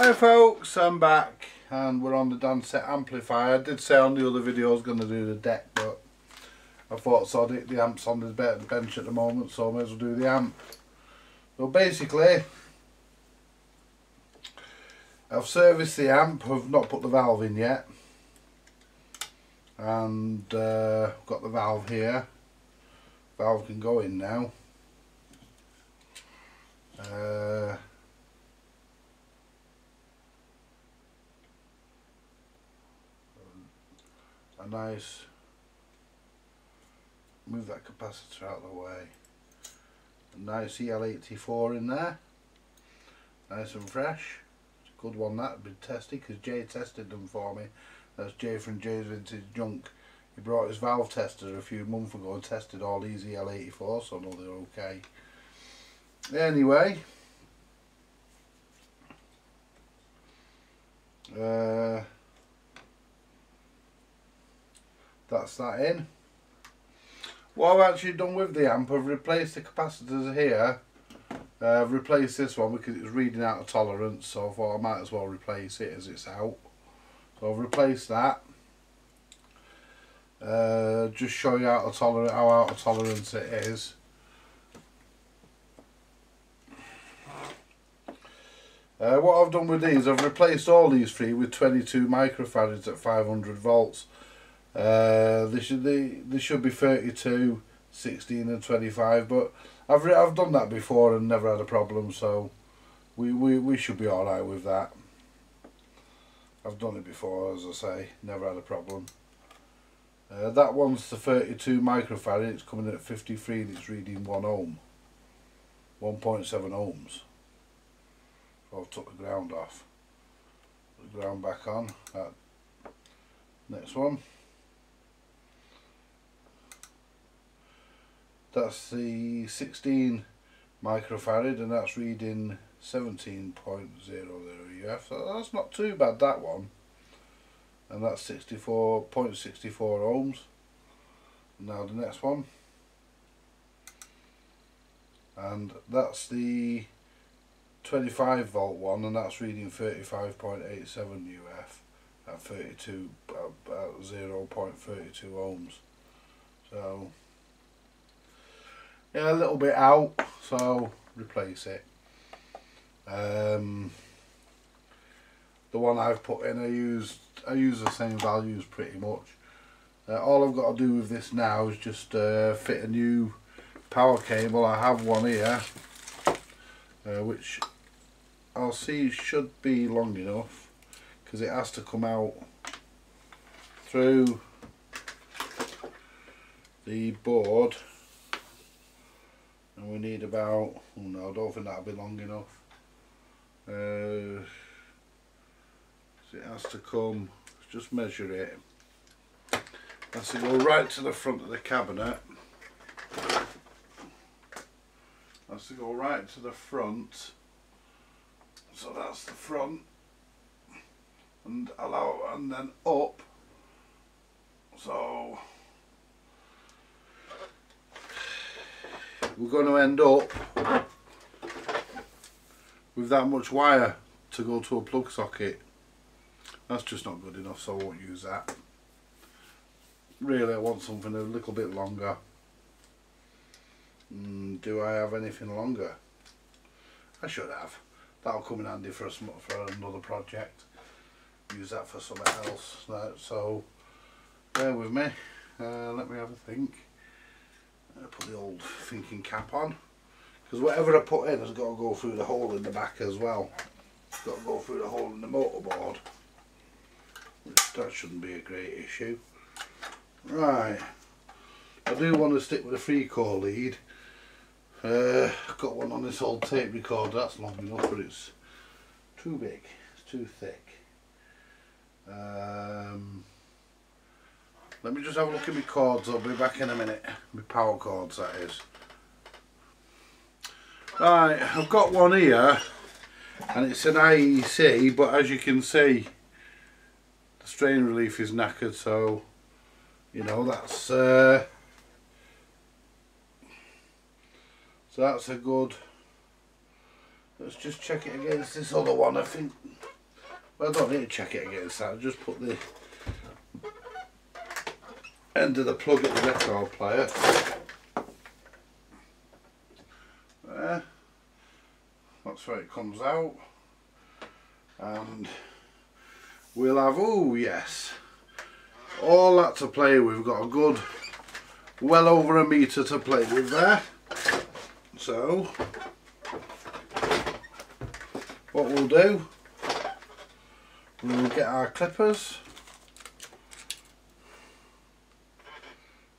Hi folks, I'm back and we're on the DANSETTE amplifier. I did say on the other video I was going to do the deck, but I thought so. The amp's on the bench at the moment, so I may as well do the amp. So basically, I've serviced the amp. I've not put the valve in yet, and I've got the valve here. Valve can go in now. A nice, move that capacitor out of the way. A nice EL84 in there, nice and fresh. It's a good one, that been tested because Jay tested them for me. That's Jay from Jay's Vintage Junk. He brought his valve tester a few months ago and tested all these EL84, so I know they're okay. Anyway, that's that in. What I've actually done with the amp, I've replaced the capacitors here. I've replaced this one because it was reading out of tolerance, so I thought I might as well replace it as it's out. So I've replaced that. Just show you how out of tolerance it is. What I've done with these, I've replaced all these three with 22 microfarads at 500 volts. They should be 32, 16 and 25, but I've done that before and never had a problem, so we should be alright with that. I've done it before, as I say, never had a problem. That one's the 32 microfarad, it's coming in at 53 and it's reading 1 ohm, 1.7 ohms. So I've took the ground off, put the ground back on. Next one. That's the 16 microfarad and that's reading 17.00 UF. So that's not too bad, that one. And that's 64.64 ohms. Now the next one. And that's the 25 volt one and that's reading 35.87 UF at 0.32 ohms. So yeah, a little bit out, so replace it. The one I've put in, I use the same values pretty much. All I've got to do with this now is just fit a new power cable. I have one here, which I'll see should be long enough because it has to come out through the board. And we need about, oh no, I don't think that'll be long enough. So it has to come, just measure it. It has to go right to the front of the cabinet. It has to go right to the front. So that's the front. And then up. So we're going to end up with that much wire to go to a plug socket. That's just not good enough, so I won't use that. Really, I want something a little bit longer. Do I have anything longer? I should have. That'll come in handy for another project. Use that for something else. So bear with me. Let me have a think. Put the old thinking cap on, because whatever I put in has got to go through the hole in the back as well. It's got to go through the hole in the motorboard, which that shouldn't be a great issue. Right, I do want to stick with a 3-core lead. I've got one on this old tape recorder, that's long enough, but it's too big, it's too thick. Let me just have a look at my cords, I'll be back in a minute. My power cords, that is. Right, I've got one here, and it's an IEC, but as you can see, the strain relief is knackered, so, you know, that's, so that's a good, let's just check it against this other one. I think Well, I don't need to check it against that, just put the end of the plug at the record player there. That's where it comes out, and we'll have, oh yes, all that to play with. We've got a good well over a metre to play with there. So what we'll do, we'll get our clippers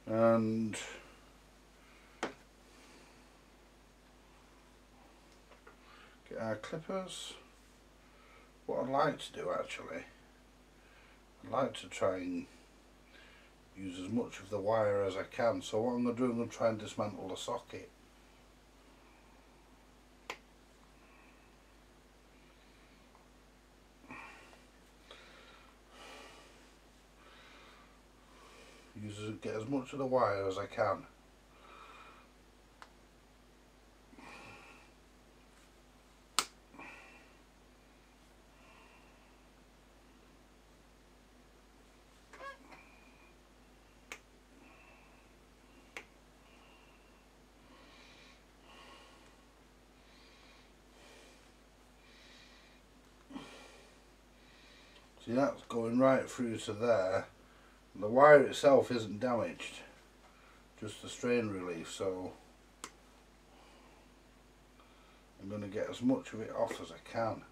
and what I'd like to do actually, I'd like to try and use as much of the wire as I can. So what I'm going to do, I'm going to try and dismantle the socket. Get as much of the wire as I can. See, that's going right through to there. The wire itself isn't damaged, just the strain relief, so I'm going to get as much of it off as I can.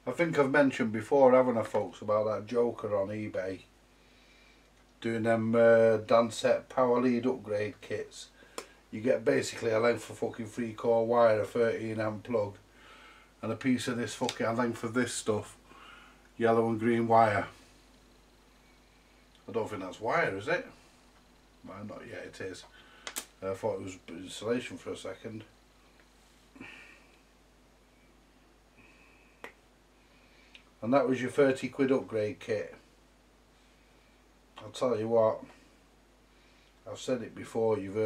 I think I've mentioned before, haven't I, folks, about that joker on eBay doing them DANSETTE power lead upgrade kits. You get basically a length of fucking 3-core wire, a 13 amp plug, and a piece of this fucking, a length of this stuff, yellow and green wire. I don't think that's wire, is it? Well, not yet, it is. I thought it was insulation for a second. And that was your 30 quid upgrade kit. I'll tell you what, I've said it before, you've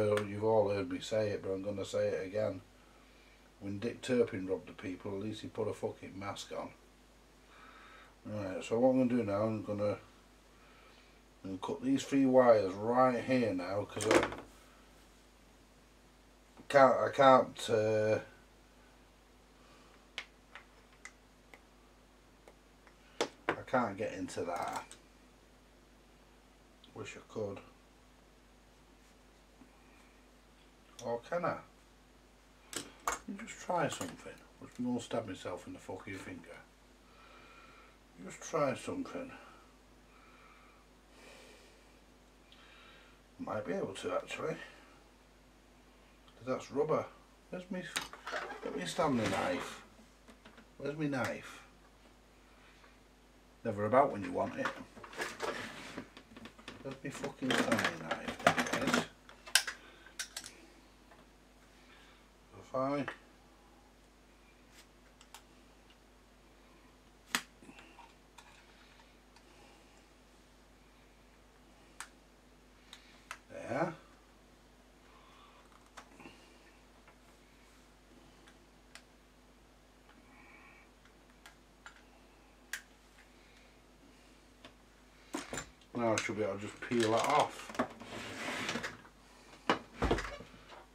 all heard me say it, but I'm going to say it again. When Dick Turpin robbed the people, at least he put a fucking mask on. Right, so what I'm going to do now, I'm going to cut these 3 wires right here now, because I can't get into that. Wish I could. Or can I? Let me just try something. I'm going to stab myself in the fucking finger. Just try something. Might be able to actually. That's rubber. Where's me? Let me stand the knife. Where's my knife? Never about when you want it. Where's my fucking tiny knife? There it is. If I there. Now I should be able to just peel that off.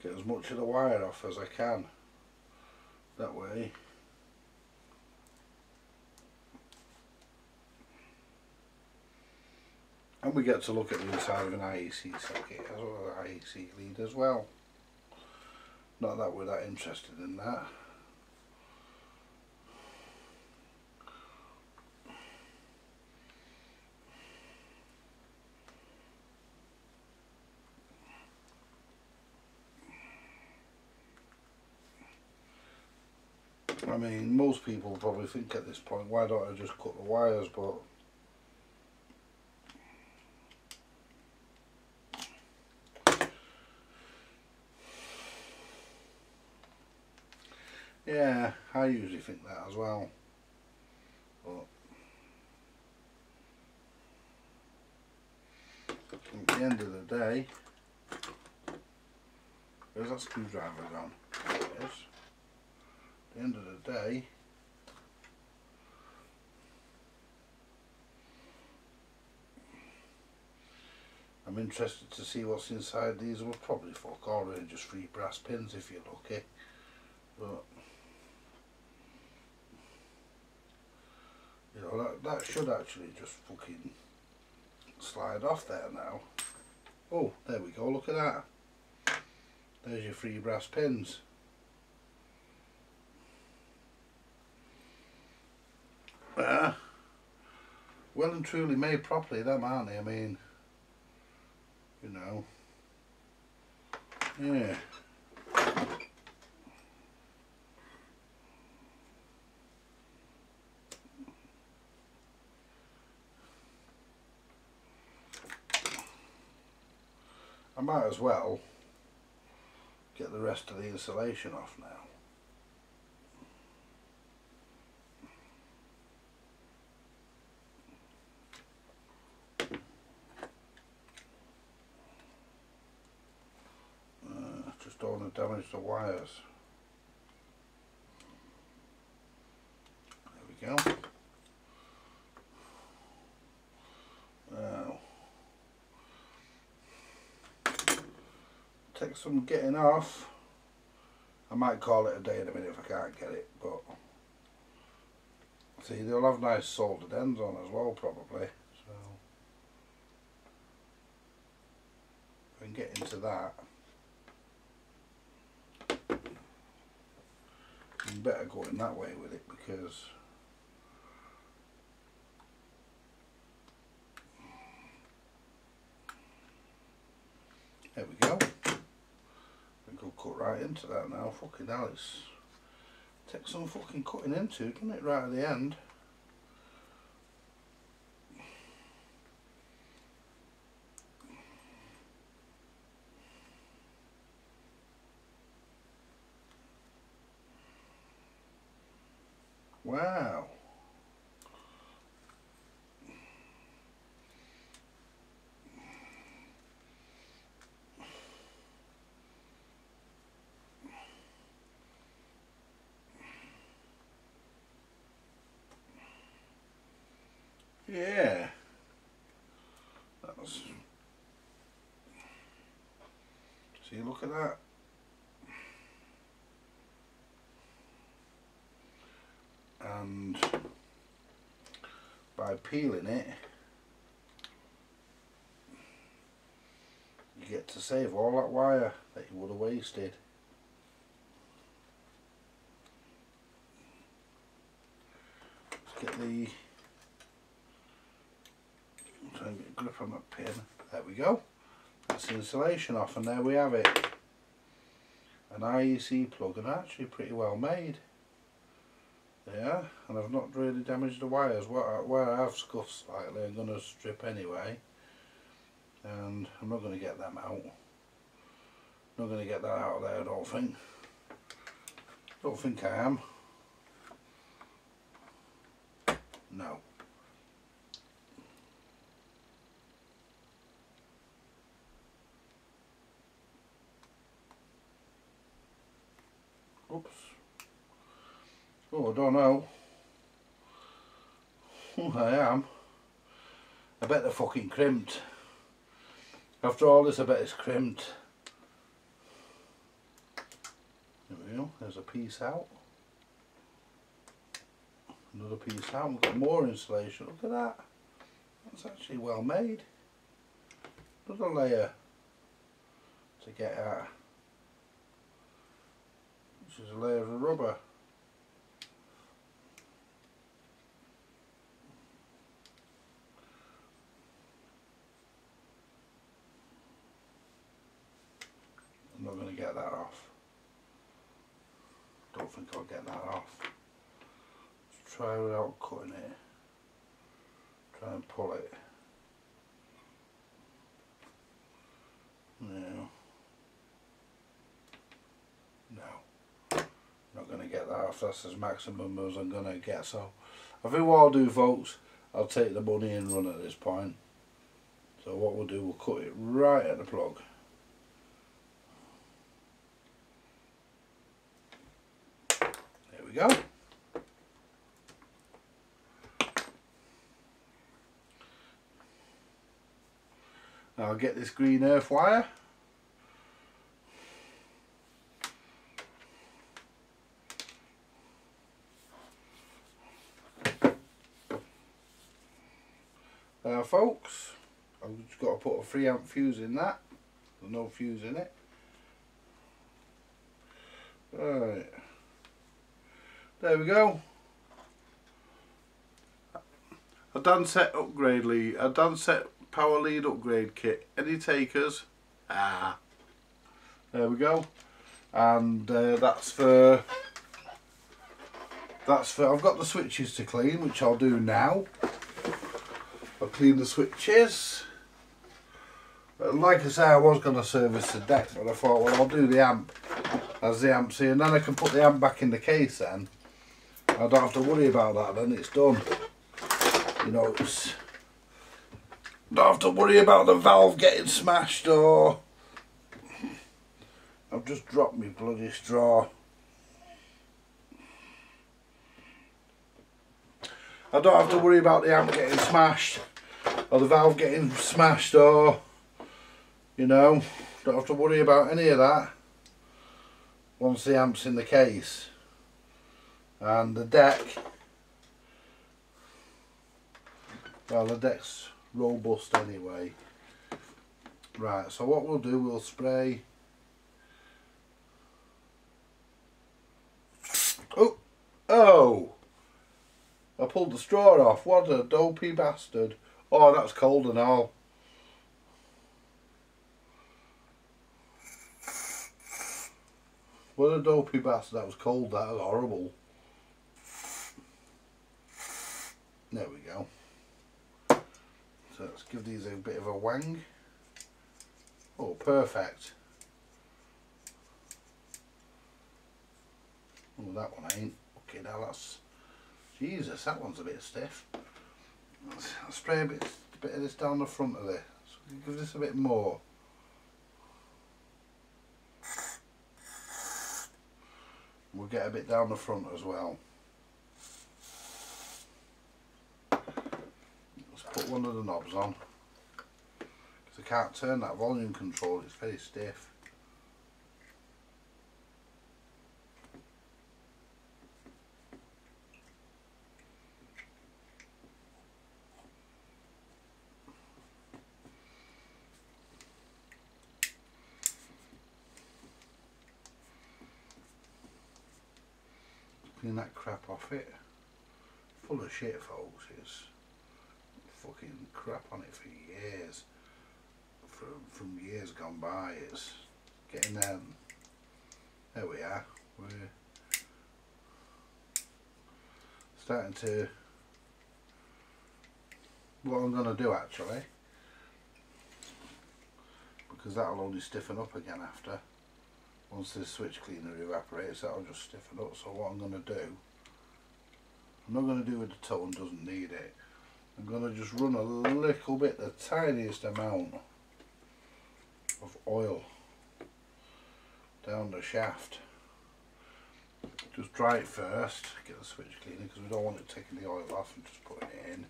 Get as much of the wire off as I can. That way. And we get to look at the inside of an IEC socket as well as an IEC lead as well. Not that we're that interested in that. I mean, most people probably think at this point, why don't I just cut the wires, but yeah, I usually think that as well. But At the end of the day, where's that screwdriver gone? There it is. At the end of the day, I'm interested to see what's inside these. Will probably fuck all, really just 3 brass pins if you're lucky, but you know, that should actually just fucking slide off there now. Oh, there we go, look at that. There's your 3 brass pins. Well and truly made properly, them, aren't they? I mean, you know, yeah. I might as well get the rest of the insulation off now. Just don't want to damage the wires. There we go. Now, take some getting off. I might call it a day in a minute if I can't get it, but see, they'll have nice soldered ends on as well probably, so if I can get into that, I'm better going that way with it, because there we go. We can cut right into that now. Fucking hell, it's takes some fucking cutting into, doesn't it, right at the end? Wow. Yeah. That's, see, look at that. And by peeling it, you get to save all that wire that you would have wasted. Let's get the, try and get a grip on that pin. There we go. That's the insulation off, and there we have it. An IEC plug, and actually pretty well made. Yeah, and I've not really damaged the wires. Where I have scuffed slightly, I'm going to strip anyway, and I'm not going to get them out. Not going to get that out of there, I don't think. Don't think I am. No. Oops. Oh, I don't know. I am. I bet they're fucking crimped. After all this, I bet it's crimped. There we go. There's a piece out. Another piece out. We've got more insulation. Look at that. That's actually well made. Another layer to get at, which is a layer of rubber. I'm not going to get that off. Don't think I'll get that off. Let's try without cutting it. Try and pull it. No. No. Not going to get that off. That's as maximum as I'm going to get. So I think what I'll do, folks, I'll take the money and run at this point. So what we'll do, we'll cut it right at the plug. There we go. Now I'll get this green earth wire. There, folks, I've just got to put a 3 amp fuse in that. There's no fuse in it. Right, there we go. A DANSETTE upgrade lead, a DANSETTE power lead upgrade kit. Any takers? Ah, there we go. And that's for. I've got the switches to clean, which I'll do now. I'll clean the switches. Like I say, I was going to service the deck, but I thought, well, I'll do the amp as the amp's here, and then I can put the amp back in the case then. I don't have to worry about that then, it's done. You know, it's... don't have to worry about the valve getting smashed or... I've just dropped my bloody straw. I don't have to worry about the amp getting smashed or the valve getting smashed, or, you know, don't have to worry about any of that once the amp's in the case. And the deck, well, the deck's robust anyway. Right, so what we'll do, we'll spray. Oh, I pulled the straw off. What a dopey bastard. Oh, that's cold and all. What a dopey bastard. That was cold. That was horrible. There we go. So let's give these a bit of a wang. Oh, perfect. Oh, that one ain't. Okay, now that's... Jesus, that one's a bit stiff. I'll spray a bit of this down the front of this. So give this a bit more. We'll get a bit down the front as well. Let's put one of the knobs on, because I can't turn that volume control, it's very stiff. Clean that crap off it. Full of shit, folks. It's fucking crap on it for years. From years gone by. It's getting there. There we are. We're starting to... What I'm going to do actually, because that'll only stiffen up again after. Once this switch cleaner evaporates, that'll just stiffen up. So what I'm going to do, I'm not going to do with the toe, and doesn't need it. I'm going to just run a little bit, the tiniest amount of oil down the shaft. Just dry it first, get the switch cleaner, because we don't want it taking the oil off, and just putting it in.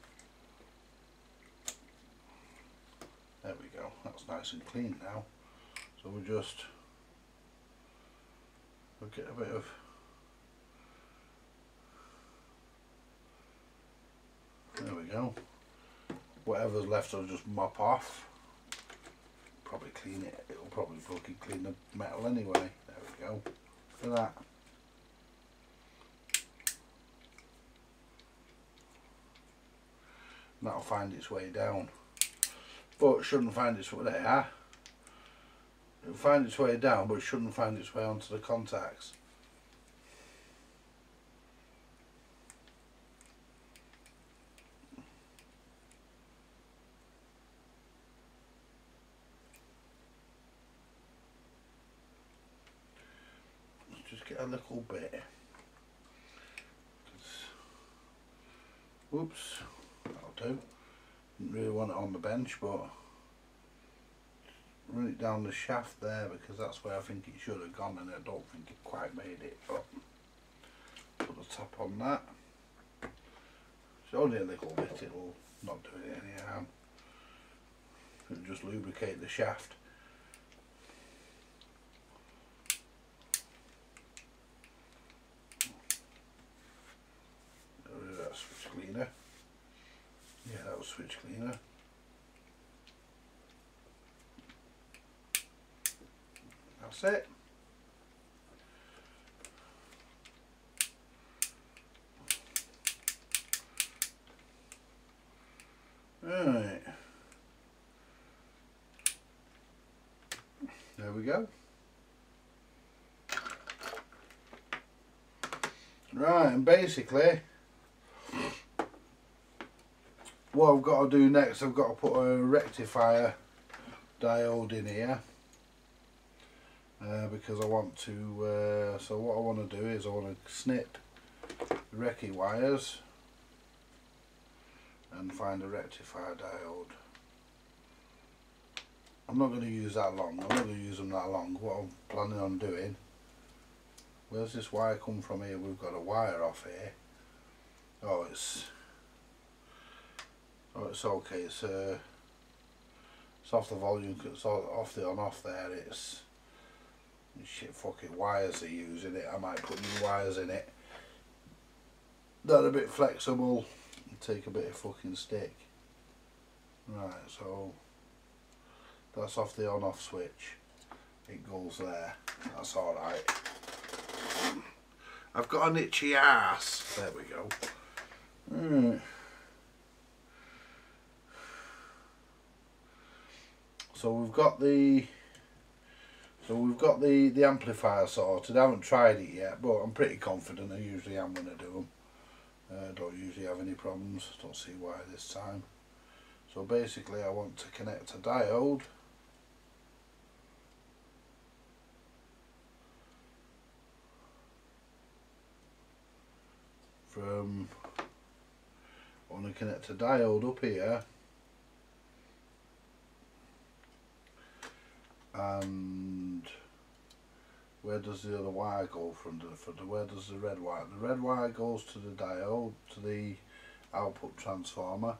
There we go, that's nice and clean now. So we'll just... we'll get a bit of... there we go. Whatever's left I'll just mop off. Probably clean it, it'll probably fucking clean the metal anyway. There we go. Look at that. And that'll find its way down. But it shouldn't find its way there. It'll find its way down, but it shouldn't find its way onto the contacts. Let's just get a little bit. Whoops, that'll do. Didn't really want it on the bench, but run it down the shaft there, because that's where I think it should have gone, and I don't think it quite made it. But put the top on that. It's only a little bit, it'll not do it any harm. It'll just lubricate the shaft. Get rid of that switch cleaner. Yeah, that was switch cleaner. That's it. Right. There we go. Right, and basically what I've got to do next, I've got to put a rectifier diode in here, because I want to, so what I want to do is I want to snip the recce wires and find a rectifier diode. I'm not going to use that long, I'm not going to use them that long. What I'm planning on doing, where's this wire come from here? We've got a wire off here. Oh, it's okay, it's off the volume, it's off the on off there. It's shit fucking wires they're using it. I might put new wires in it that are a bit flexible and take a bit of fucking stick. Right, so that's off the on off switch, it goes there, that's alright. I've got an itchy ass, there we go. So we've got the amplifier sorted. I haven't tried it yet, but I'm pretty confident. I usually am when I do them. Don't usually have any problems. Don't see why this time. So basically I want to connect a diode from, I want to connect a diode up here, and where does the other wire go from where does the red wire? The red wire goes to the diode, to the output transformer,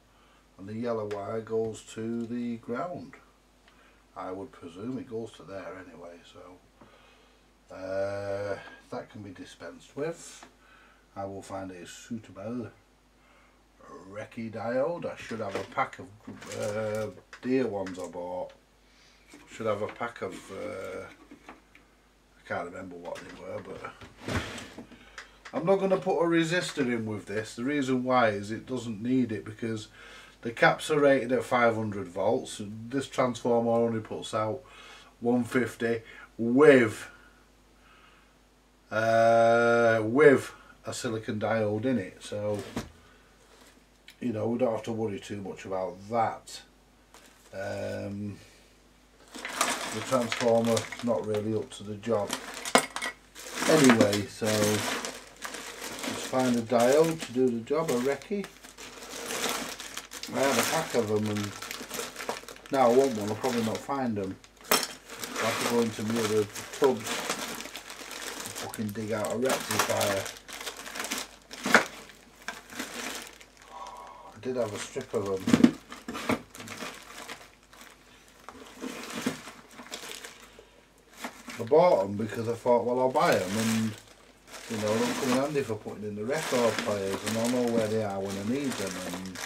and the yellow wire goes to the ground. I would presume it goes to there anyway, so that can be dispensed with. I will find a suitable recce diode. I should have a pack of deer ones I bought. Should have a pack of I can't remember what they were, but I'm not going to put a resistor in with this. The reason why is it doesn't need it, because the caps are rated at 500 volts. This transformer only puts out 150 with a silicon diode in it, so you know we don't have to worry too much about that. The transformer not really up to the job anyway, so let's find a diode to do the job, a recce. I have a pack of them, and now I want one, I'll probably not find them. I'll have to go into my other tubs and fucking dig out a rectifier. I did have a strip of them. I bought them because I thought, well, I'll buy them, and you know, they'll come in handy for putting in the record players, and I'll know where they are when I need them. And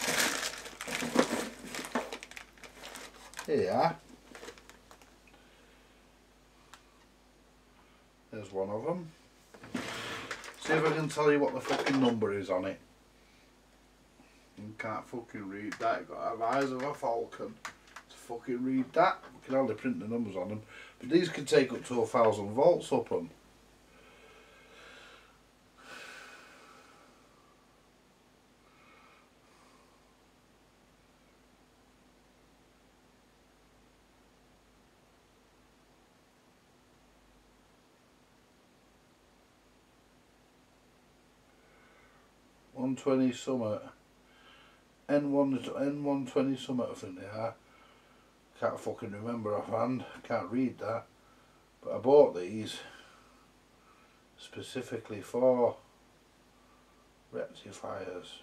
here you are. There's one of them. See if I can tell you what the fucking number is on it. You can't fucking read that. You've got to have eyes of a falcon to fucking read that. You can hardly print the numbers on them. But these can take up to 1,000 volts up them. N120 Summit, I think they are. Can't fucking remember offhand, can't read that. But I bought these specifically for rectifiers.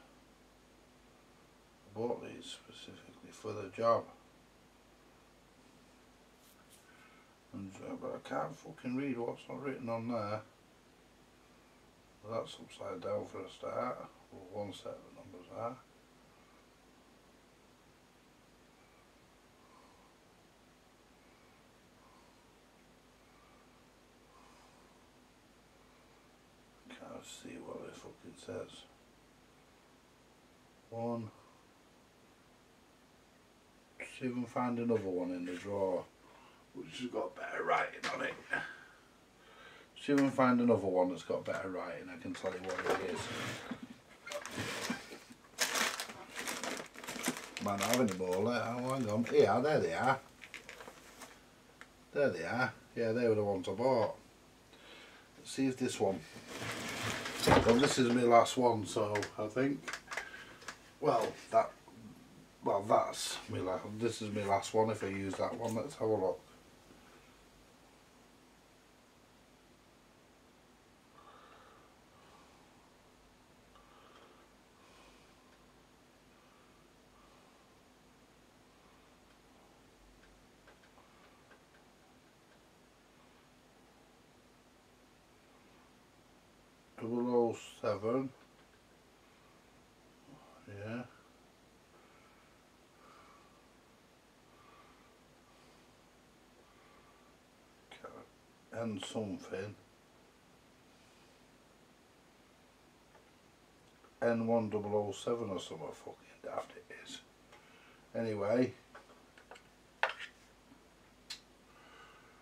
I bought these specifically for the job. And, but I can't fucking read what's not written on there. Well, that's upside down for a start. Well, one set of numbers are. Can't see what it fucking says. One. See if we can find another one in the drawer which has got better writing on it. See if we can find another one that's got better writing. I can tell you what it is. Might not have any more. Oh, hang on. Yeah, there they are. There they are. Yeah, they were the ones I bought. Let's see if this one. Well, this is my last one, so I think. Well, that's my last. This is my last one. If I use that one, let's have a look. Double 007. Yeah. And something. N1007 or something fucking daft it is. Anyway,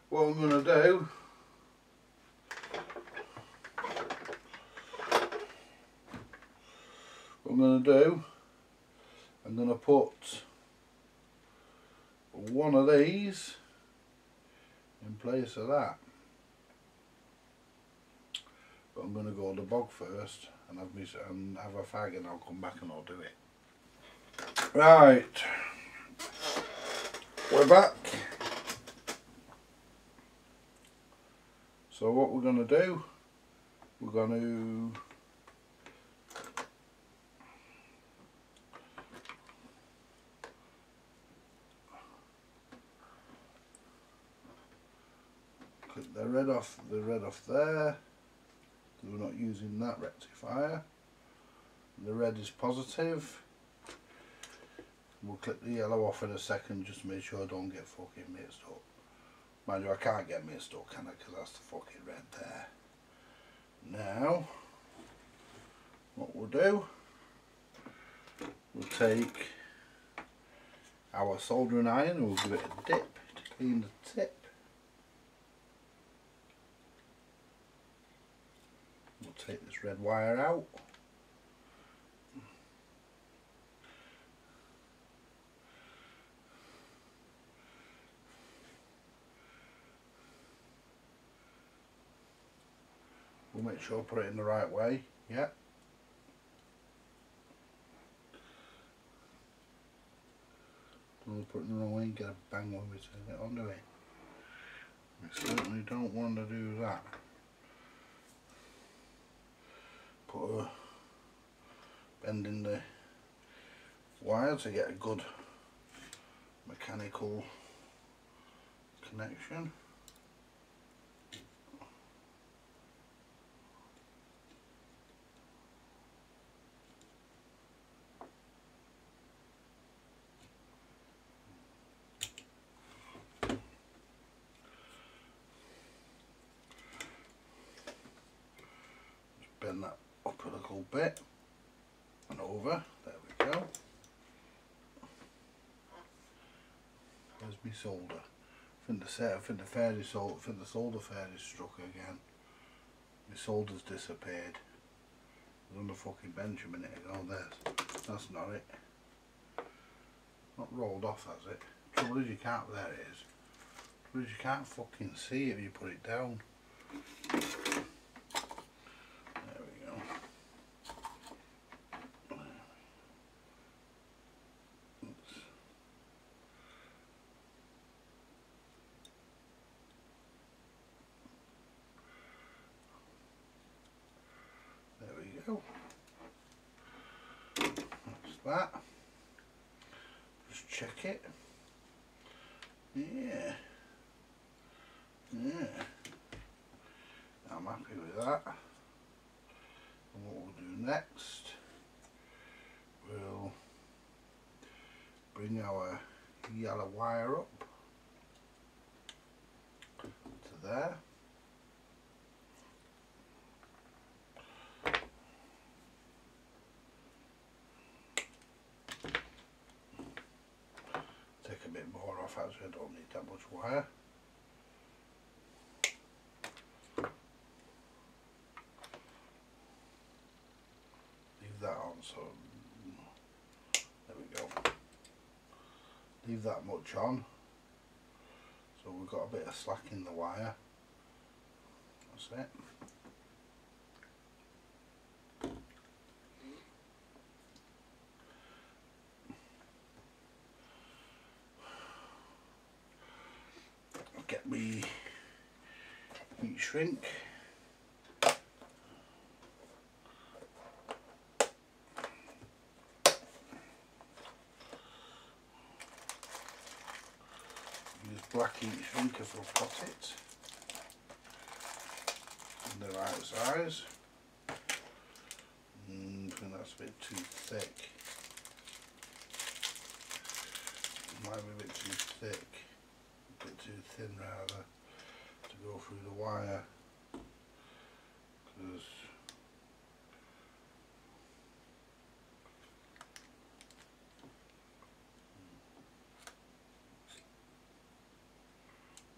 what I'm gonna do, I'm gonna put one of these in place of that. But I'm going to go to the bog first and have a fag, and I'll come back and I'll do it. Right, we're back. So what we're going to do, we're going to click the red off there. We're not using that rectifier. The red is positive. We'll click the yellow off in a second just to make sure I don't get fucking mixed up. Mind you, I can't get mixed up, can I? Because that's the fucking red there. Now, what we'll do, we'll take our soldering iron and we'll give it a dip to clean the tip. We'll take this red wire out. We'll make sure I put it in the right way. Yeah. Don't put it in the wrong way and get a bang when we turn it on, do we? We certainly don't want to do that. Put a bend in the wire to get a good mechanical connection. Just bend that up a little bit and over. There we go. Where's my solder? I think the solder fairy struck again. My solder's disappeared. It was on the fucking bench a minute ago. That's not it. Not rolled off, has it? Trouble is you can't. There it is. Trouble is you can't fucking see it if you put it down. that. Just check it. Yeah. Yeah. I'm happy with that. And what we'll do next, we'll bring our yellow wire up to there. Take a bit more off, actually I don't need that much wire. Leave that on, so there we go. Leave that much on, so we've got a bit of slack in the wire. That's it. Get me heat shrink. Use black heat shrink if we've got it. In the right size. I think that's a bit too thick. Might be a bit too thick. A bit too thin rather to go through the wire, because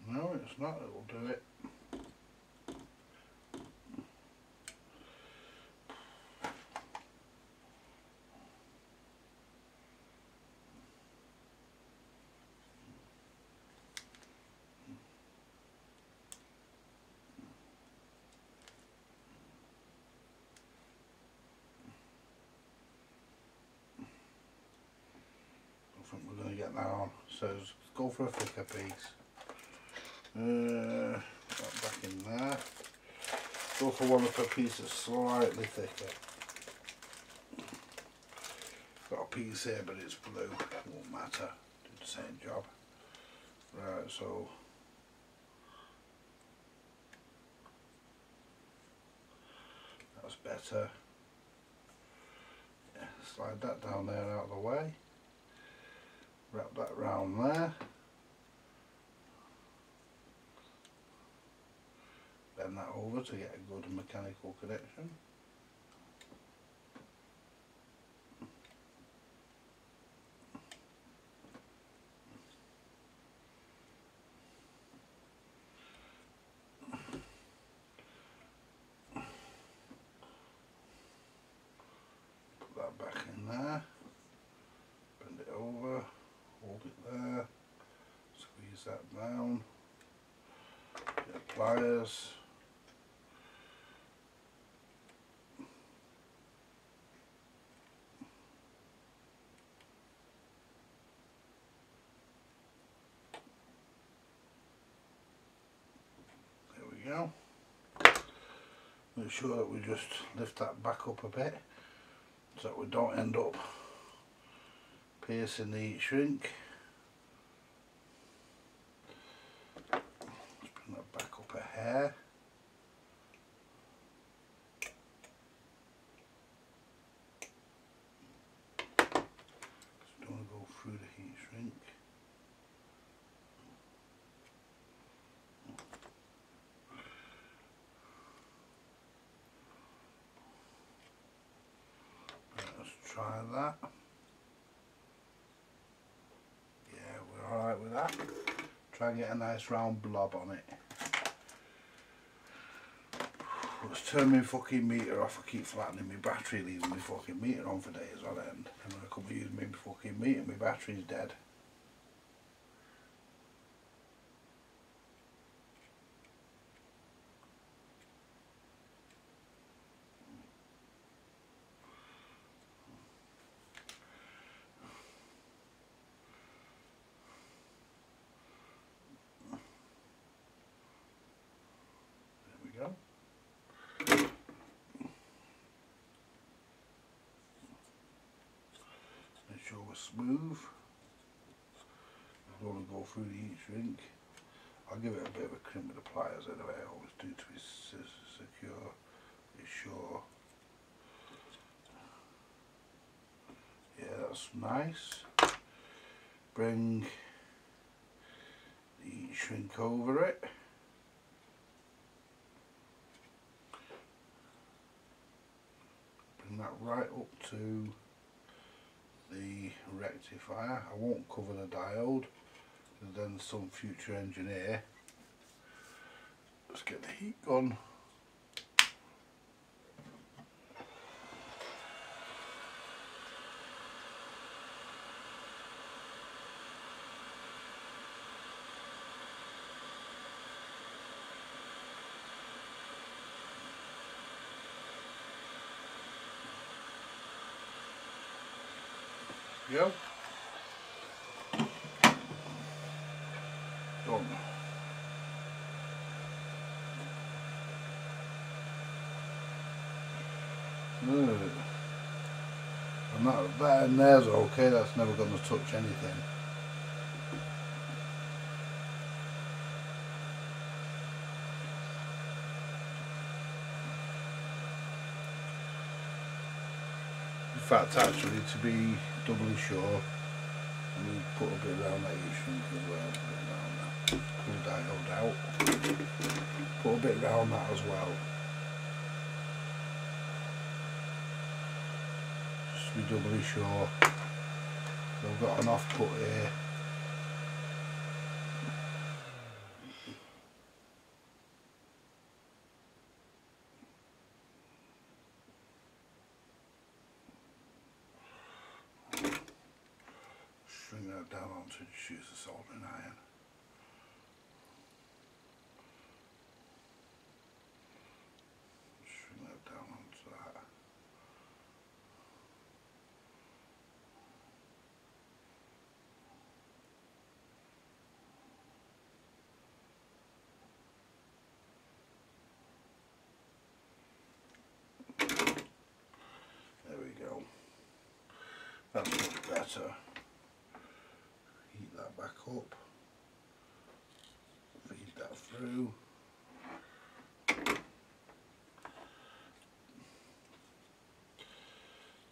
no, it's not, it will do it. I think we're going to get that on, so let's go for a thicker piece. Put that back in there. Go for one of a piece that's slightly thicker. Got a piece here but it's blue, it won't matter, do the same job. Right, so that's better. Yeah, slide that down there out of the way. Wrap that round there. Bend that over to get a good mechanical connection. Put that back in there. Bend it over. Hold it there. Squeeze that down. Get pliers. Go. Make sure that we just lift that back up a bit so that we don't end up piercing the heat shrink. Let's bring that back up a hair. Just don't want to go through the heat shrink. Try that. Yeah, we're alright with that. Try and get a nice round blob on it. Let's turn my fucking meter off. I keep flattening my battery, leaving my fucking meter on for days on end. And when I come to use my fucking meter, my battery's dead. Go. over smooth. I don't want to go through the heat shrink. I'll give it a bit of a crimp with the pliers anyway, I always do, to be secure, be sure. Yeah, that's nice. Bring the heat shrink over it. Bring that right up to the rectifier. I won't cover the diode, because then some future engineer. Let's get the heat gun. Go. Done. And that in there's okay, that's never going to touch anything. In fact, actually, to be doubly sure, I'm going to put a bit around that heat shrink as well. Pull diode out. Put a bit around that as well. Just to be doubly sure. So I've got an off put here. String that down onto just use the soldering iron. String that down onto that. There we go. That's much better. Heat that back up. Feed that through.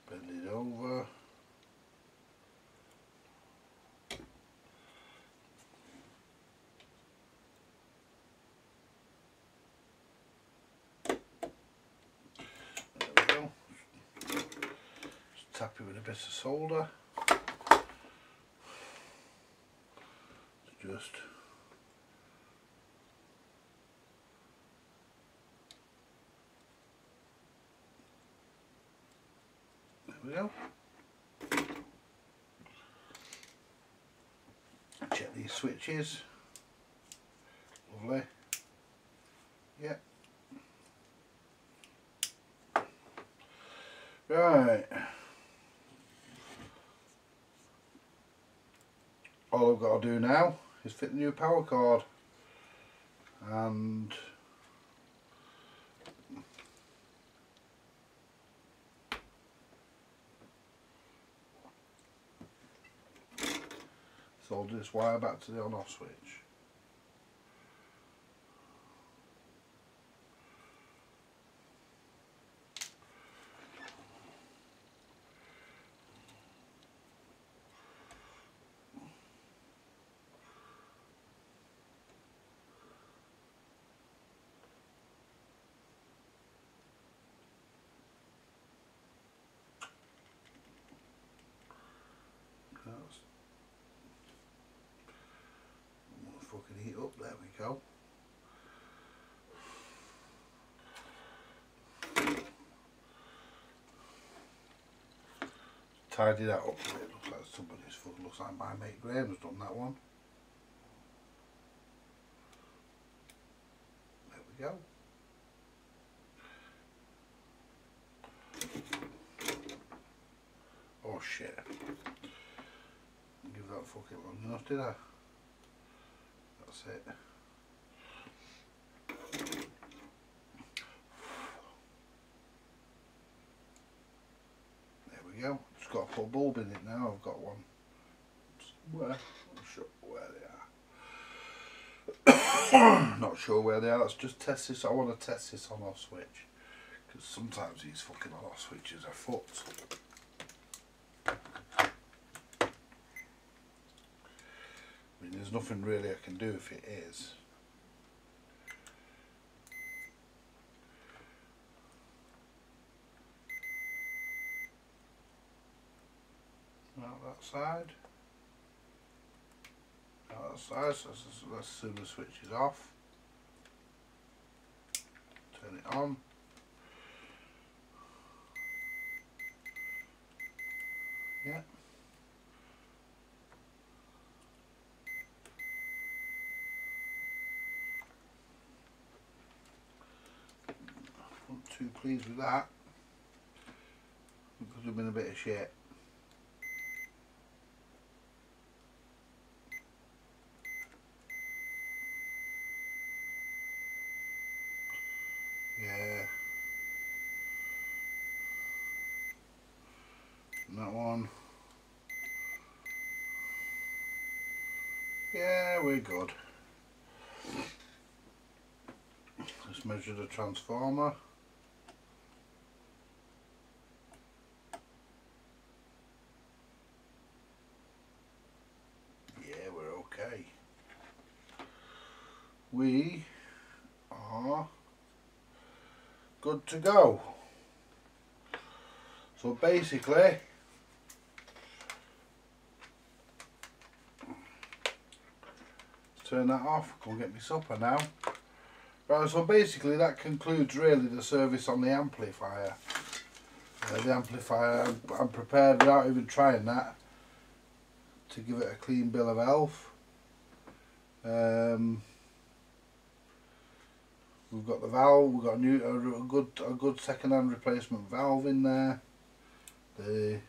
Bend it over. There we go. Just tap it with a bit of solder. Just there we go. Check these switches. Lovely. Yep. Right. All I've got to do now is fit the new power cord, and solder this wire back to the on off switch. Fucking heat up, there we go. Tidy that up a bit, looks like somebody's foot, looks like my mate Graham's done that one. There we go. Oh shit. Didn't give that fucking long enough, did I? That's it. There we go. Just got to put a bulb in it now. I've got one somewhere. Not sure where they are. Not sure where they are. Let's just test this. I want to test this on-off switch, because sometimes these fucking on-off switches are fucked. I mean, there's nothing really I can do if it is. Out that side. Out that side. So let's assume the switch is off. Turn it on. Yeah. Not too pleased with that. It could have been a bit of shit. Yeah. And that one. Yeah, we're good. Let's measure the transformer. Yeah, we're okay. We are good to go. So basically, turn that off. Go and get me supper now. Right, so basically that concludes really the service on the amplifier. The amplifier, I'm prepared without even trying that to give it a clean bill of health. We've got the valve. We've got a good second-hand replacement valve in there. That's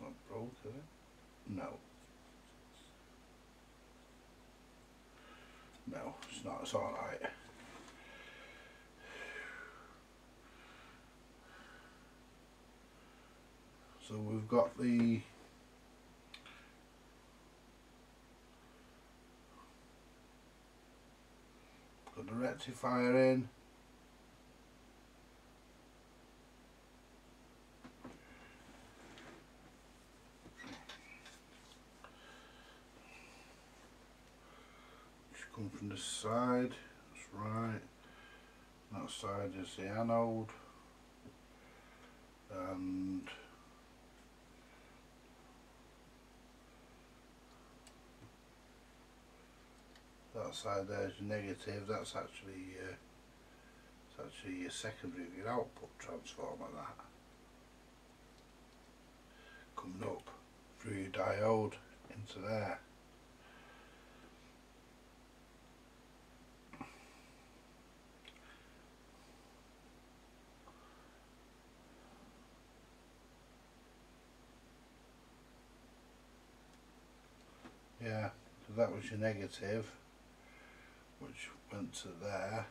not broke, is it? No. No, it's not. It's all right. So we've got the rectifier in. Should come from this side. That's right. That side is the anode, and that side there is negative. That's actually your secondary of your output transformer. That coming up through your diode into there. Yeah, so that was your negative, which went to there,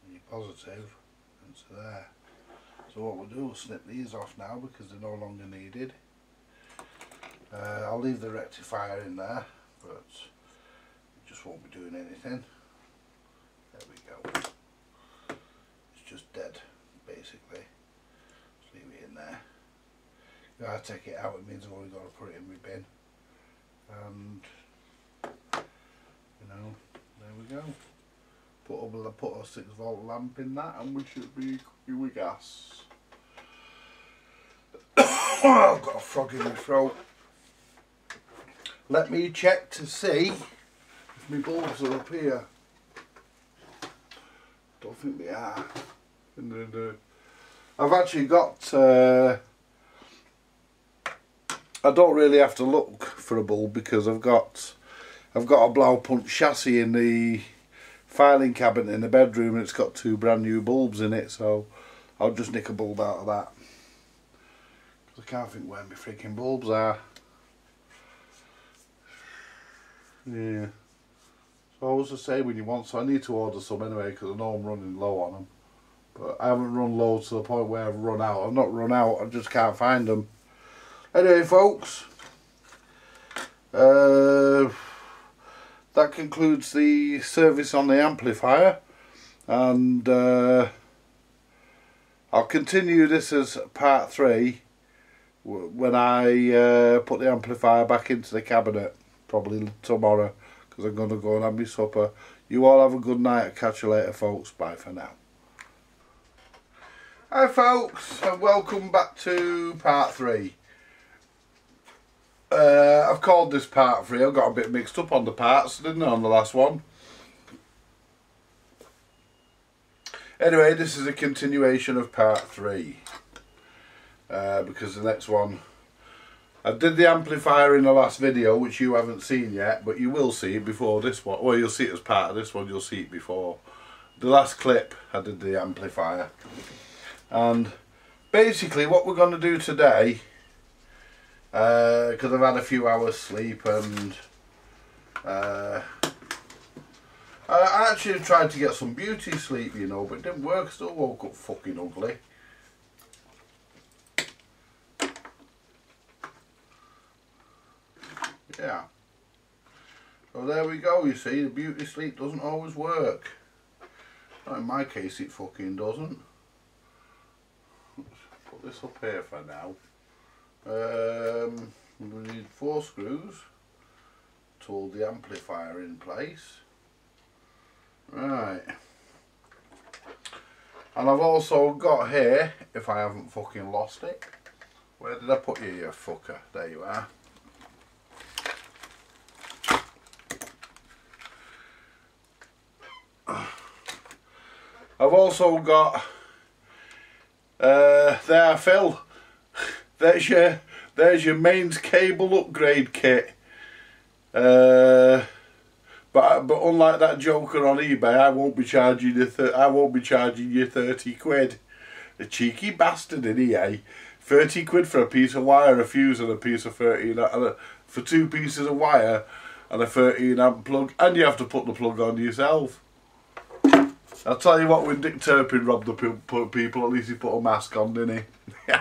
and your positive went to there. So what we'll do, we'll snip these off now because they're no longer needed. I'll leave the rectifier in there, but it just won't be doing anything. There we go. It's just dead, basically. Just leave it in there. If I take it out, it means I've only got to put it in my bin. And you know, there we go. Put a 6-volt lamp in that, and we should be cooking with gas. I've got a frog in my throat. Let me check to see if my bulbs are up here. Don't think they are. I've actually got. I don't really have to look for a bulb because I've got a blow punch chassis in the filing cabinet in the bedroom, and it's got 2 brand new bulbs in it, so I'll just nick a bulb out of that. Because I can't think where my freaking bulbs are. Yeah. So I was to say when you want, so I need to order some anyway because I know I'm running low on them. but I haven't run loads to the point where I've run out. I've not run out, I just can't find them. Anyway folks, that concludes the service on the amplifier, and I'll continue this as part 3 when I put the amplifier back into the cabinet, probably tomorrow, because I'm going to go and have my supper. You all have a good night. I'll catch you later folks. Bye for now. Hi folks, and welcome back to part 3. I've called this part 3. I got a bit mixed up on the parts, didn't I, on the last one. Anyway, this is a continuation of part 3. Because the next one, I did the amplifier in the last video, which you haven't seen yet, but you will see it before this one. Well, you'll see it as part of this one, you'll see it before. The last clip, I did the amplifier. And basically what we're going to do today, because I've had a few hours sleep, and I actually tried to get some beauty sleep, you know, but it didn't work. Still woke up fucking ugly. Yeah. So there we go, you see, the beauty sleep doesn't always work. Not in my case it fucking doesn't. Let's put this up here for now. We need 4 screws to hold the amplifier in place. Right. And I've also got here, if I haven't fucking lost it, where did I put you, you fucker? There you are. I've also got there, Phil. There's your mains cable upgrade kit. But unlike that joker on eBay, I won't be charging you 30 quid. The cheeky bastard in EA. 30 quid for a piece of wire, a fuse, and a piece of 13 for 2 pieces of wire and a 13 amp plug, and you have to put the plug on yourself. I'll tell you what, when Dick Turpin robbed the people, at least he put a mask on, didn't he?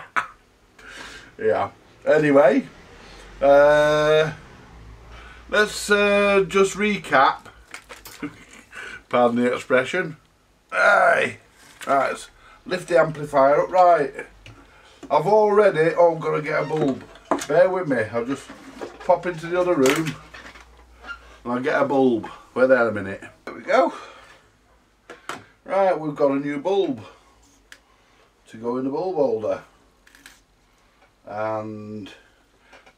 Yeah. Anyway, let's just recap. Pardon the expression. Aye. Right, let's lift the amplifier up. Right. I've already, I'm going to get a bulb. Bear with me. I'll just pop into the other room and I'll get a bulb. Wait there a minute. There we go. Right, we've got a new bulb to go in the bulb holder, and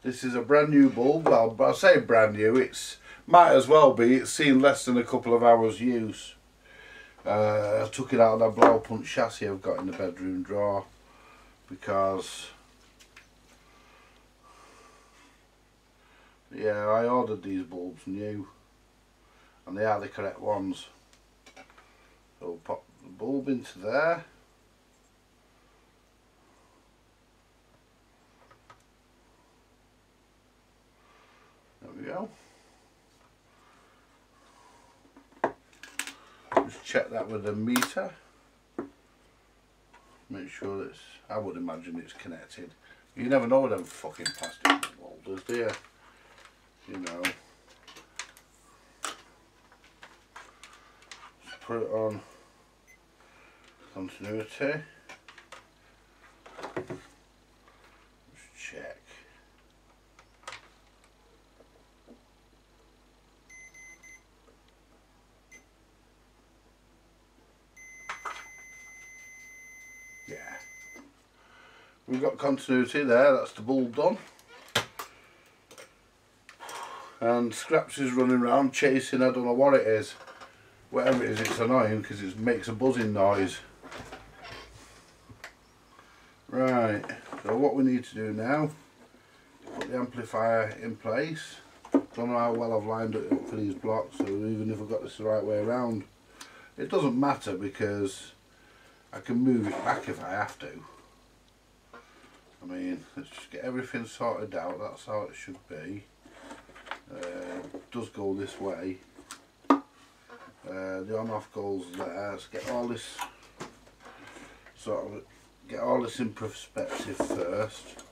this is a brand new bulb. Well, I say brand new, it's might as well be. It's seen less than a couple of hours use. I took it out of that blow punch chassis I've got in the bedroom drawer, because yeah, I ordered these bulbs new and they are the correct ones. So we'll pop the bulb into there. There we go. Just check that with the meter. Make sure it's, I would imagine it's connected. You never know with them fucking plastic holders, do you? You know. Put it on continuity. Just check. Yeah. We've got continuity there, that's the bulb done. And Scraps is running around chasing, I don't know what it is. Whatever it is, it's annoying because it makes a buzzing noise. Right, so what we need to do now, put the amplifier in place. Don't know how well I've lined it up for these blocks, so even if I've got this the right way around, it doesn't matter because I can move it back if I have to. I mean, let's just get everything sorted out, that's how it should be. It does go this way. The on-off goes there. Let's get all this sort of get all this in perspective first.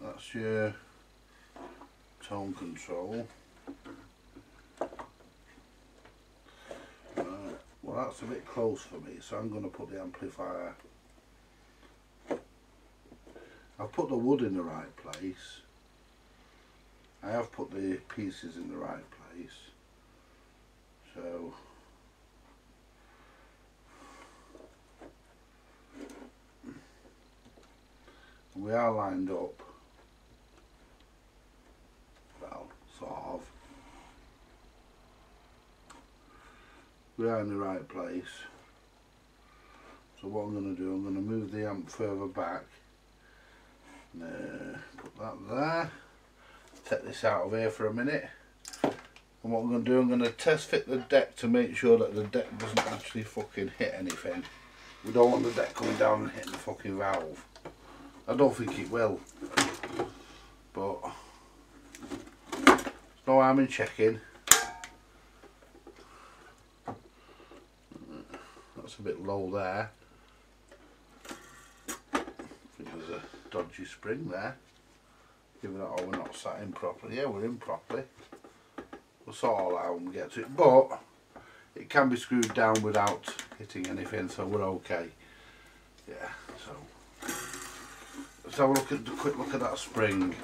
That's your tone control. Well, that's a bit close for me, so I'm going to put the amplifier. I've put the wood in the right place. I have put the pieces in the right place. So we are lined up. Well, sort of. We are in the right place. So what I'm going to do, I'm going to move the amp further back. Put that there. Take this out of here for a minute. And what I'm going to do, I'm going to test fit the deck to make sure that the deck doesn't actually fucking hit anything. We don't want the deck coming down and hitting the fucking valve. I don't think it will. But there's no harm in checking. That's a bit low there. I think there's a dodgy spring there. Given that, oh, we're not sat in properly. Yeah, we're in properly. We'll sort it all out when we get to it. But it can be screwed down without hitting anything, so we're okay. Yeah, so let's have a quick look at that spring.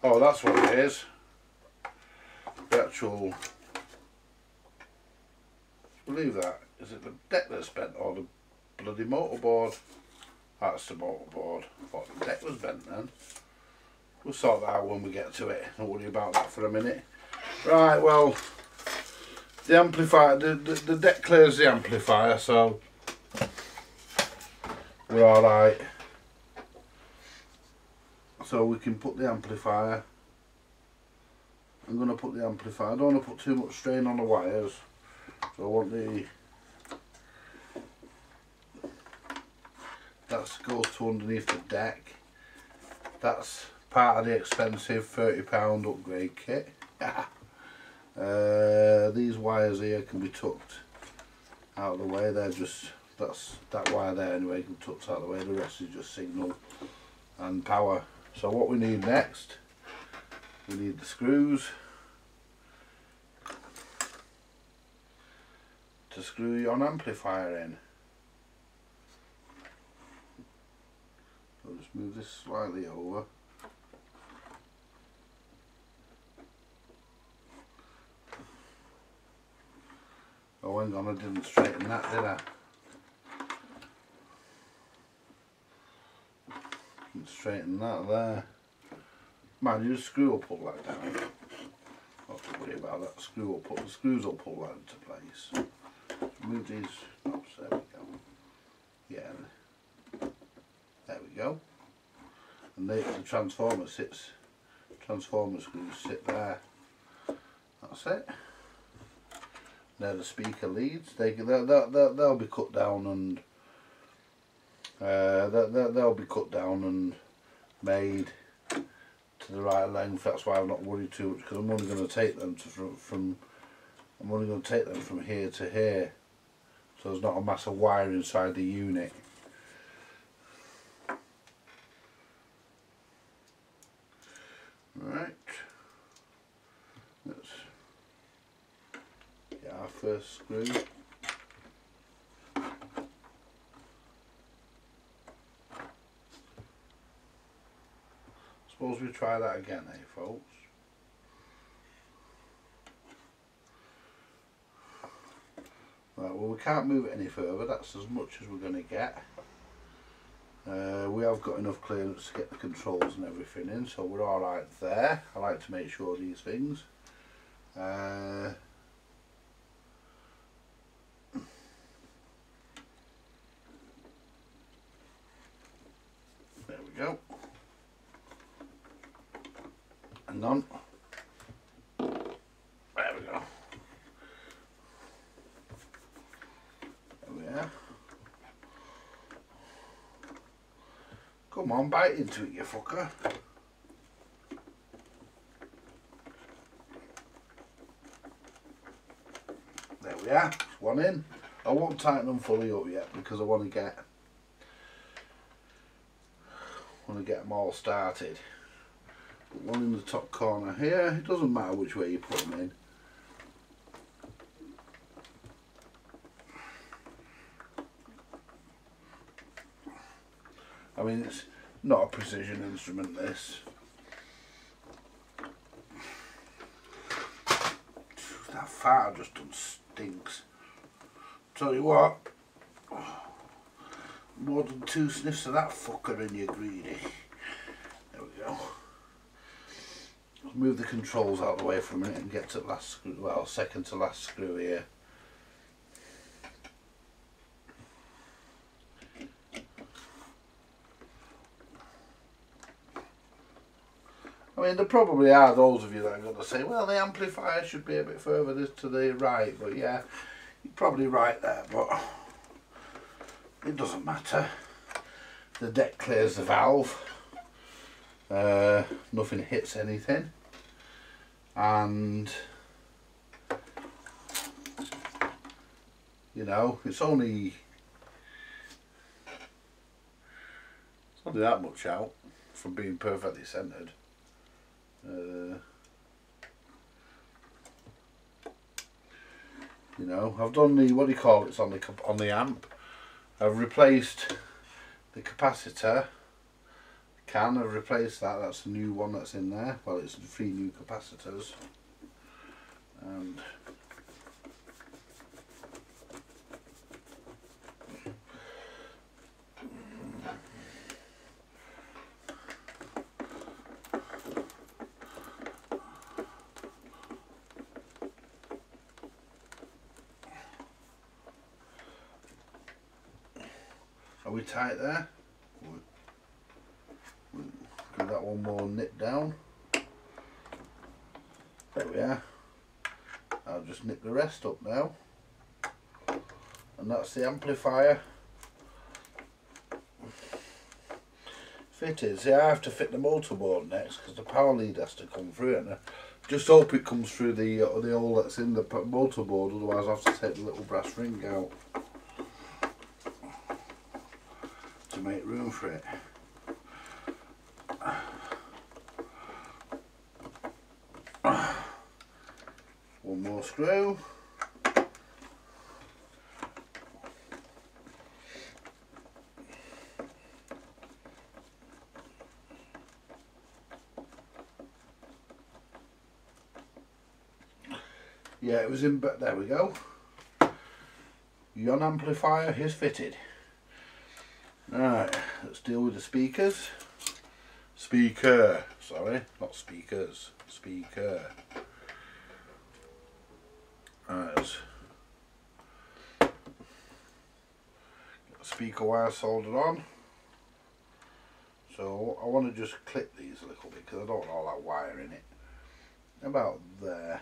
Oh, that's what it is. The actual, believe that, is it the deck that's bent or the bloody motorboard? That's the motorboard. Thought the deck was bent then. We'll sort that out when we get to it. Don't worry about that for a minute. Right, well, the amplifier, the deck clears the amplifier, so we're alright. So we can put the amplifier. I'm going to put the amplifier. I don't want to put too much strain on the wires. So I want the, that goes to underneath the deck. That's part of the expensive £30 upgrade kit. These wires here can be tucked out of the way. They're just, that's that wire there anyway, can be tucked out of the way. The rest is just signal and power. So what we need next, we need the screws to screw your amplifier in. I'll just move this slightly over. Oh, hang on, I didn't straighten that, did I? Didn't straighten that there. Man, you screw will pull that down. Not to worry about that. Screw will pull, the screws will pull that into place. Move these knobs, there we go. Yeah, there we go. And the transformer sits, transformer screws sit there. That's it. They're the speaker leads. They'll be cut down and they'll be cut down and made to the right length. That's why I'm not worried too much, because I'm only going to take them from here to here, so there's not a massive wire inside the unit. Right, let's get our first screw. Suppose we try that again, eh, folks? Right, well, we can't move it any further. That's as much as we're going to get. We have got enough clearance to get the controls and everything in, so we're alright there. I like to make sure these things. There we go. Hang on. There we go. There we are. Come on, bite into it, you fucker. we are, one in. I won't tighten them fully up yet because I want to get them all started. Put one in the top corner here. It doesn't matter which way you put them in. I mean, it's not a precision instrument, this. That fart I've just done stinks. Tell you what, more than 2 sniffs of that fucker and you're greedy. There we go. I'll move the controls out of the way for a minute and get to the last screw, well, second to last screw here. I mean, there probably are those of you that are going to say, well, the amplifier should be a bit further to the right, but yeah, you're probably right there, but it doesn't matter. The deck clears the valve, nothing hits anything, and you know, it's only that much out from being perfectly centered. You know, I've done the, what do you call it, on the amp. I've replaced the capacitor can. I've replaced that. That's the new one that's in there. Well, it's 3 new capacitors. And are we tight there? Give that one more nip down. There we are. I'll just nip the rest up now. And that's the amplifier fitted. See, I have to fit the motor board next because the power lead has to come through it. And I just hope it comes through the hole that's in the motor board, otherwise I have to take the little brass ring out to make room for it. One more screw. Yeah, it was in, but there we go. Yon amplifier is fitted. Alright, let's deal with the speakers. Speaker, sorry, not speakers, speaker. Alright, get the speaker wire soldered on. So I want to just clip these a little bit because I don't want all that wire in it. About there.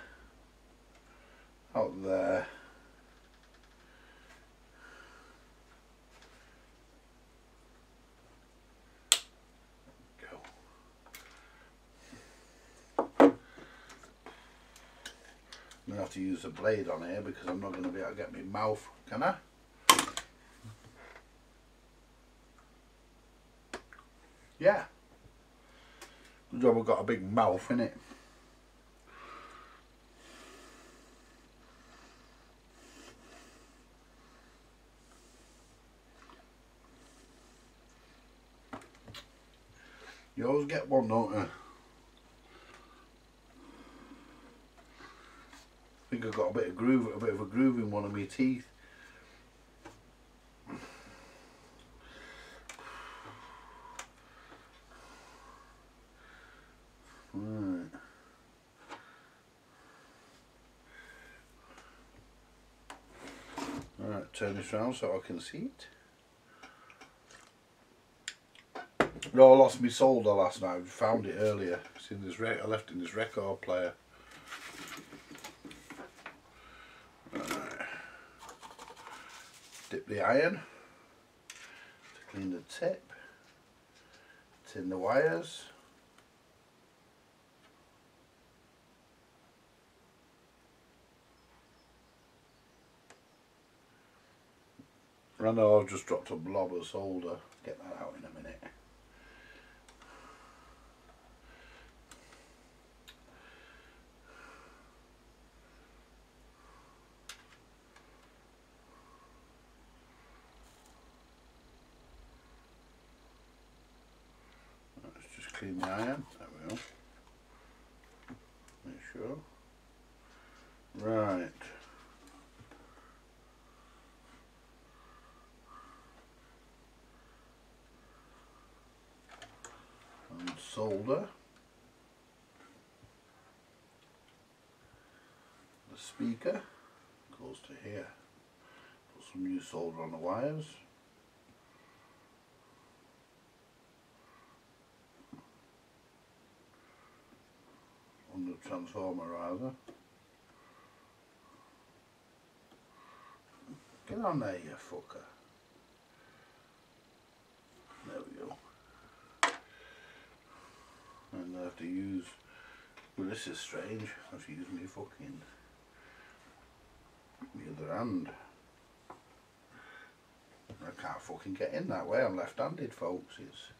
Out there. Go. I'm going to have to use a blade on here because I'm not going to be able to get my mouth, can I? Yeah. Good job I've got a big mouth in it. You always get one, don't you? I think I've got a bit of a groove in one of my teeth. Right. Alright, turn this round so I can see it. No, I lost my solder last night. I found it earlier. It's in this I left it in this record player. Right. Dip the iron to clean the tip. Tin the wires. I know I've just dropped a blob of solder. Get that out in a minute. Let's just clean the iron. There we go. Make sure. Right. And solder. The speaker goes to here. Put some new solder on the wires. On the transformer rather. Get on there, you fucker. There we go. And I have to use, well, this is strange, I have to use my fucking, my other hand. I can't fucking get in that way, I'm left-handed folks, it's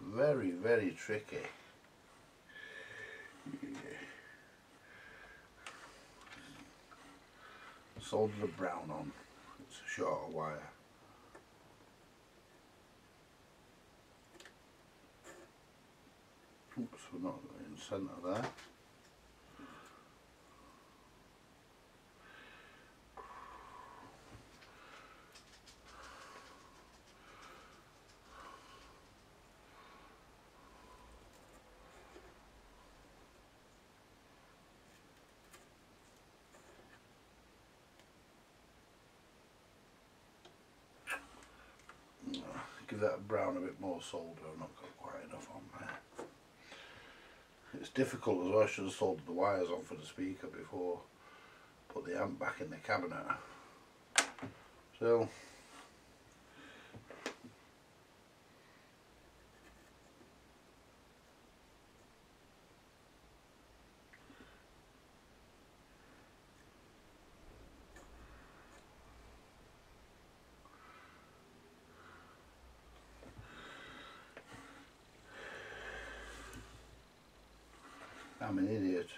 very, very tricky. Yeah. Solder the brown on, it's a shorter wire. Oops, we're not in the centre there. Give that brown a bit more solder, I've not got quite enough on there. It's difficult as well, I should have soldered the wires on for the speaker before I put the amp back in the cabinet. So, I'm an idiot,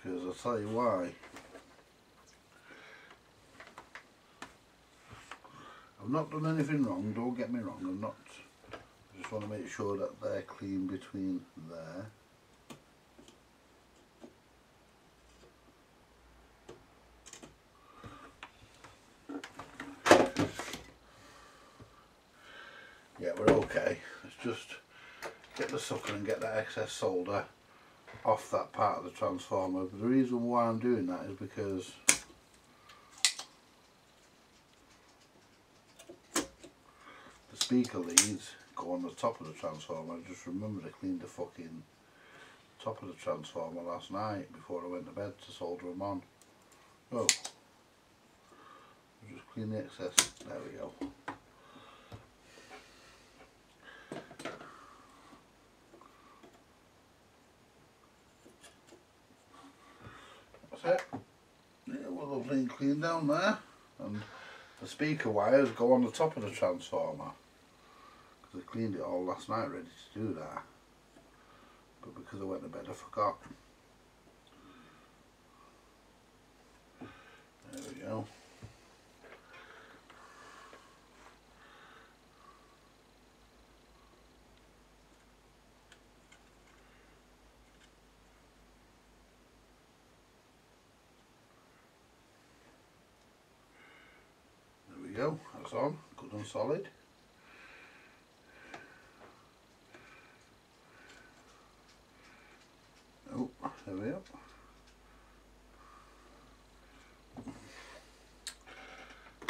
because I'll tell you why. I've not done anything wrong, don't get me wrong, I'm not. I just want to make sure that they're clean between there. Yeah, we're okay. Let's just get the sucker and get that excess solder off that part of the transformer. But the reason why I'm doing that is because the speaker leads go on the top of the transformer. I just remembered to clean the fucking top of the transformer last night before I went to bed to solder them on. Oh, just clean the excess. There we go. That's it. Yeah, we're lovely and clean down there. And the speaker wires go on the top of the transformer. Because I cleaned it all last night ready to do that. But because I went to bed I forgot. There we go. Go, that's on, good and solid. Oh, there we are.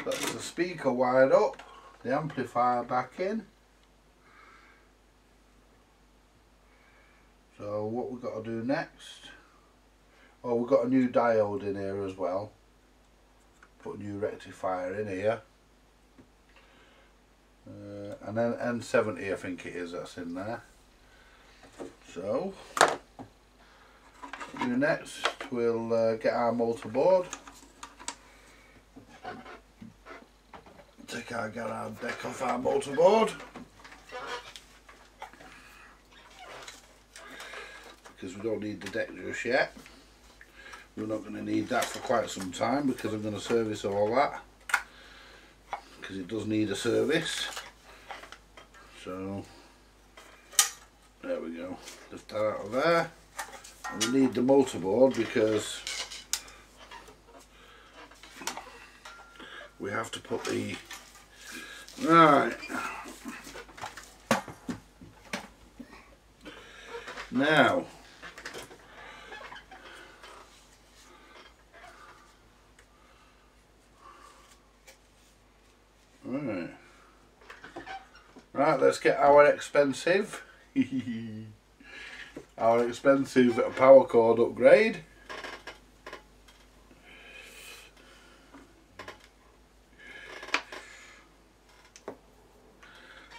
That's the speaker wired up, the amplifier back in. So what we've got to do next, oh, we've got a new diode in here as well. Put a new rectifier in here. And then N70 I think it is that's in there. So what we'll do next, we'll get our motor board. take our garage deck off our motorboard, because we don't need the deck just yet. We're not going to need that for quite some time, because I'm going to service all that, because it does need a service. So there we go, lift that out of there. And we need the motorboard because we have to put the right now. Right, let's get our expensive power cord upgrade.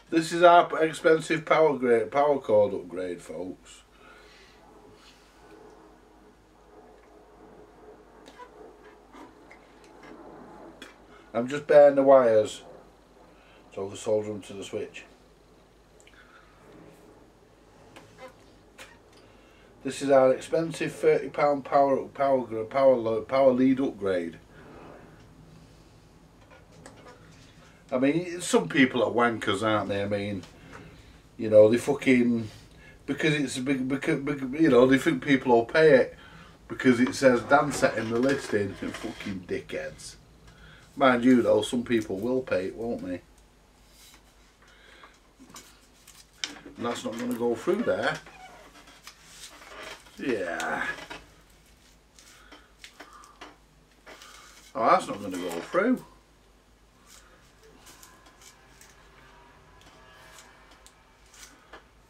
This is our expensive power cord upgrade, folks. I'm just bearing the wires so I can solder them to the switch. This is our expensive £30 power lead upgrade. I mean, some people are wankers, aren't they? I mean, you know, they fucking, because it's a big, you know, they think people will pay it because it says DANSETTE in the listing. Fucking dickheads. Mind you though, some people will pay it, won't they? And that's not going to go through there. Yeah. Oh, that's not going to go through.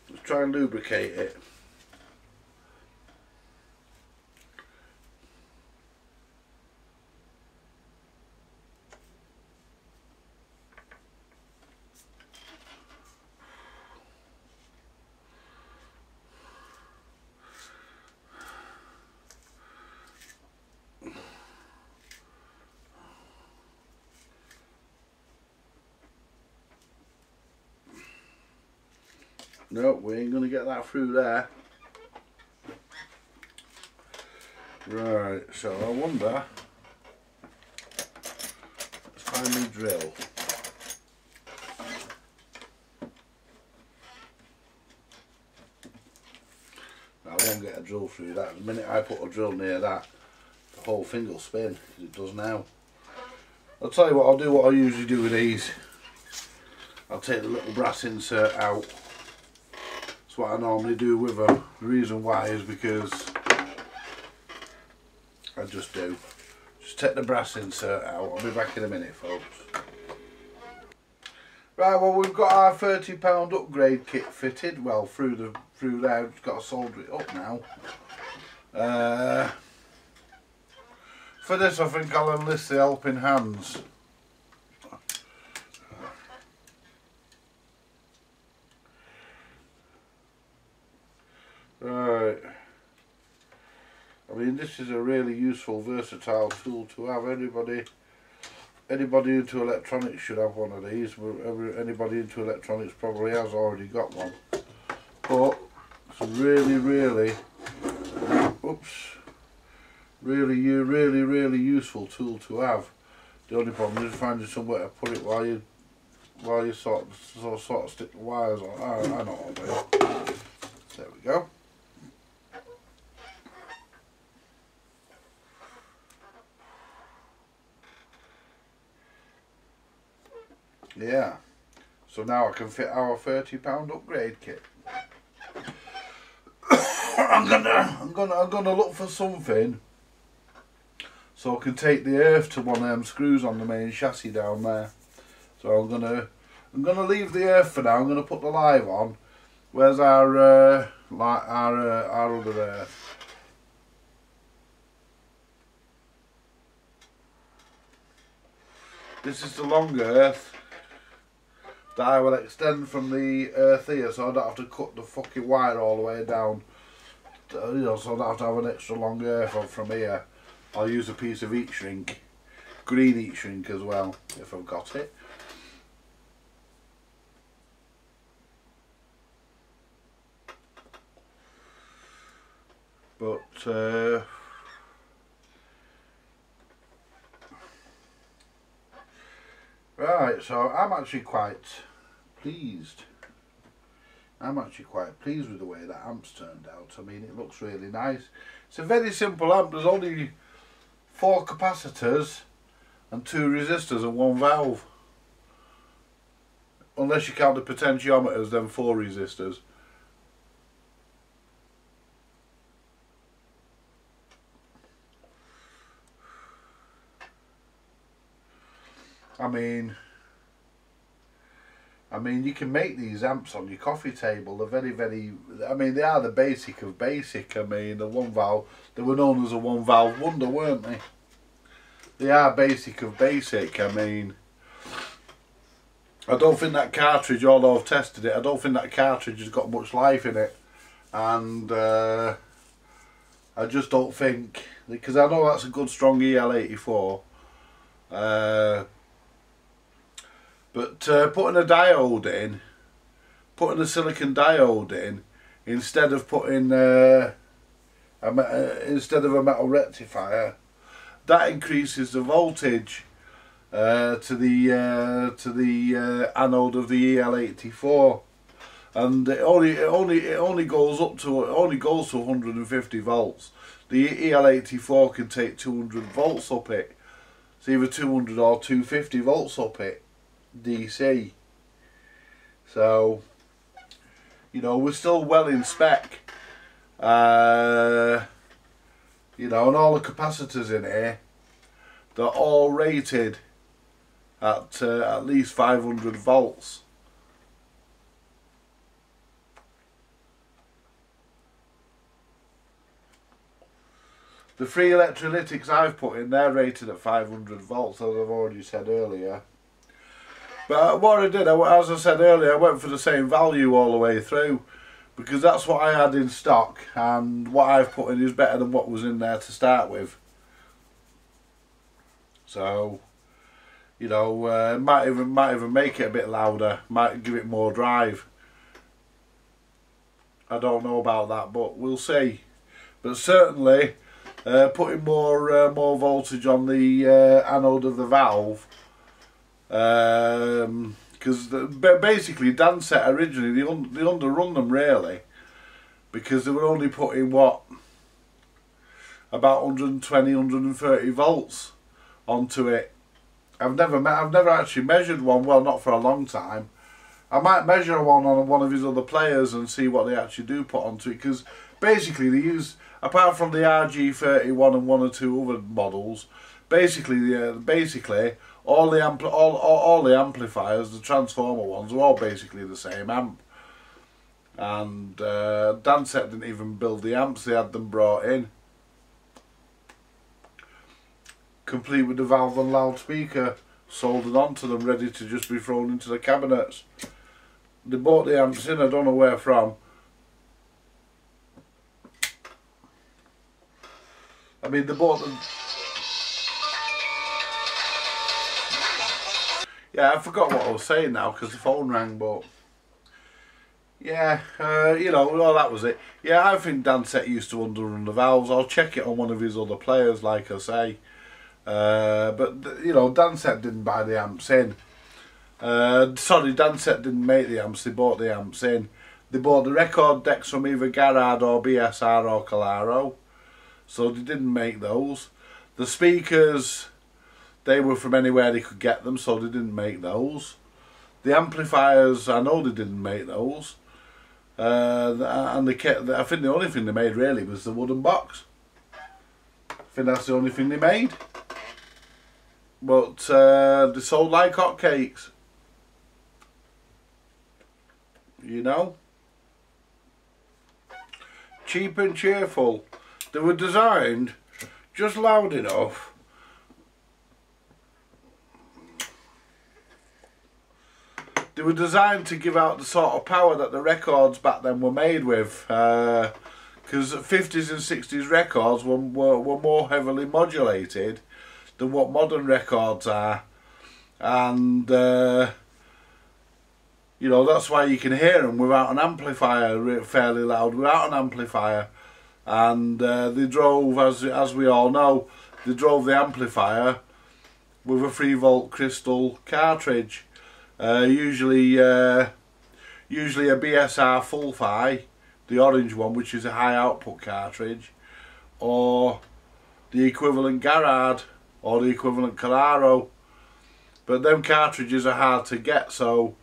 Let's try and lubricate it. No, we ain't going to get that through there. Right, so I wonder, let's find me drill. I won't get a drill through that. The minute I put a drill near that, the whole thing will spin, as it does now. I'll tell you what I'll do, what I usually do with these. I'll take the little brass insert out. That's what I normally do with them. The reason why is because I just do. Just take the brass insert out. I'll be back in a minute, folks. Right, well, we've got our £30 upgrade kit fitted. Well, through there, just got to solder it up now. For this, I think I'll enlist the helping hands. Right. I mean, this is a really useful, versatile tool to have. Anybody into electronics should have one of these. Anybody into electronics probably has already got one. But it's a really useful tool to have. The only problem is finding somewhere to put it while you sort of stick the wires on. I know what I'll do. There we go. Yeah, so now I can fit our £30 upgrade kit. I'm gonna look for something so I can take the earth to one of them screws on the main chassis down there. So I'm gonna leave the earth for now. I'm gonna put the live on. Where's our other earth? This is the longer earth that I will extend from the earth here, so I don't have to cut the fucking wire all the way down. You know, so I don't have to have an extra long earth from here. I'll use a piece of heat shrink, green heat shrink as well, if I've got it. But right, so I'm actually quite pleased. I'm actually quite pleased with the way that amp's turned out. I mean, it looks really nice. It's a very simple amp. There's only 4 capacitors and 2 resistors and 1 valve. Unless you count the potentiometers, then 4 resistors. I mean, you can make these amps on your coffee table. They're very, very, I mean, they are the basic of basic. I mean, the 1 valve, they were known as a 1 valve wonder, weren't they? They are basic of basic. I mean, I don't think that cartridge, although I've tested it, I don't think that cartridge has got much life in it. And I just don't think, because I know that's a good strong EL84. But putting a diode in, putting a silicon diode in, instead of putting instead of a metal rectifier, that increases the voltage to the anode of the EL84, and it only goes to 150 volts. The EL84 can take 200 volts up it. It's either 200 or 250 volts up it. DC. So, you know, we're still well in spec. You know, and all the capacitors in here, they're all rated at least 500 volts. The 3 electrolytics I've put in, they're rated at 500 volts, as I've already said earlier. But what I did, as I said earlier, I went for the same value all the way through, because that's what I had in stock, and what I've put in is better than what was in there to start with. So, you know, might even make it a bit louder, might give it more drive. I don't know about that, but we'll see. But certainly, putting more voltage on the anode of the valve. Because basically Dansette originally they underrun them really, because they were only putting what, about 120, 130 volts onto it. I've never actually measured one, well, not for a long time. I might measure one on one of his other players and see what they actually do put onto it, because basically they use, apart from the RG31 and 1 or 2 other models, basically all the amplifiers, the transformer ones, are all basically the same amp. And Dansette didn't even build the amps, they had them brought in, complete with the valve and loudspeaker soldered onto them, ready to just be thrown into the cabinets. They bought the amps in, I don't know where from. I mean, they bought them. Yeah, I forgot what I was saying now because the phone rang, but yeah, you know, well, that was it. Yeah, I think Dansette used to underrun the valves. I'll check it on one of his other players, like I say. But, you know, Dansette didn't buy the amps in. Sorry, Dansette didn't make the amps, they bought the amps in. They bought the record decks from either Garrard or BSR or Calaro, so they didn't make those. The speakers, they were from anywhere they could get them, so they didn't make those. The amplifiers, I know they didn't make those. And I think the only thing they made really was the wooden box. I think that's the only thing they made. But they sold like hotcakes. You know? Cheap and cheerful. They were designed just loud enough they were designed to give out the sort of power that the records back then were made with, because 50s and 60s records were more heavily modulated than what modern records are, and you know, that's why you can hear them without an amplifier, fairly loud without an amplifier. and they drove, as we all know, they drove the amplifier with a 3-volt crystal cartridge, usually a BSR Full-Fi, the orange one, which is a high output cartridge, or the equivalent Garrard or the equivalent Carraro. But them cartridges are hard to get, so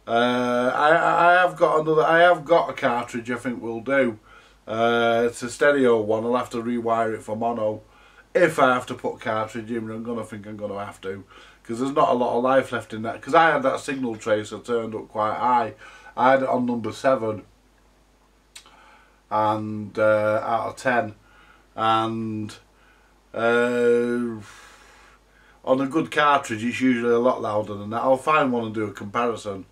I have got a cartridge I think will do. It's a stereo one. I'll have to rewire it for mono if I have to put a cartridge in. I'm gonna have to, because there's not a lot of life left in that. Because I had that signal tracer turned up quite high. I had it on number 7, and out of 10, and on a good cartridge it's usually a lot louder than that. I'll find one and do a comparison.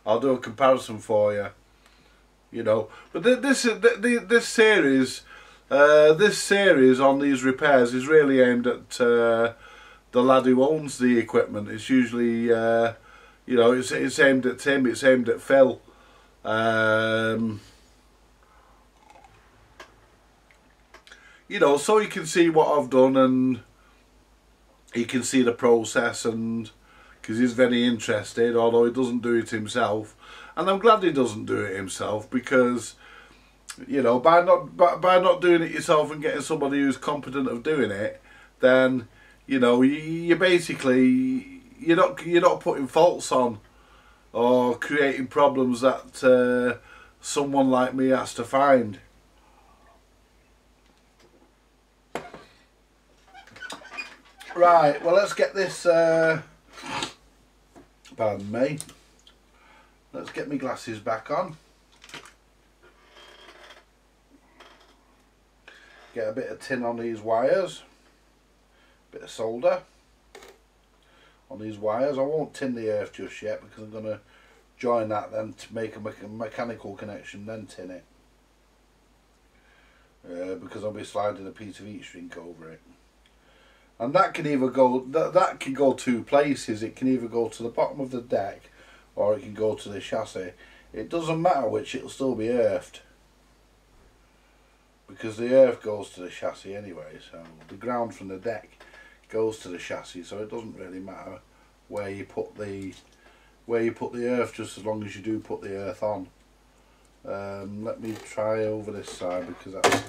I'll do a comparison for you, you know. But this series on these repairs is really aimed at the lad who owns the equipment. It's usually you know, it's aimed at him. It's aimed at Phil. You know, so he can see what I've done, and he can see the process, and because he's very interested, although he doesn't do it himself. And I'm glad he doesn't do it himself, because, you know, by not doing it yourself and getting somebody who's competent of doing it, then, you know, you basically, you're not putting faults on or creating problems that someone like me has to find. Right, well, let's get this, pardon me, let's get my glasses back on. Get a bit of tin on these wires, bit of solder on these wires. I won't tin the earth just yet, because I'm going to join that then to make a mechanical connection, then tin it. Because I'll be sliding a piece of heat shrink over it. And that can either go, that can go 2 places. It can either go to the bottom of the deck, or it can go to the chassis. It doesn't matter which, it'll still be earthed, because the earth goes to the chassis anyway. So the ground from the deck goes to the chassis, so it doesn't really matter where you put the earth, just as long as you do put the earth on. Let me try over this side, because that's,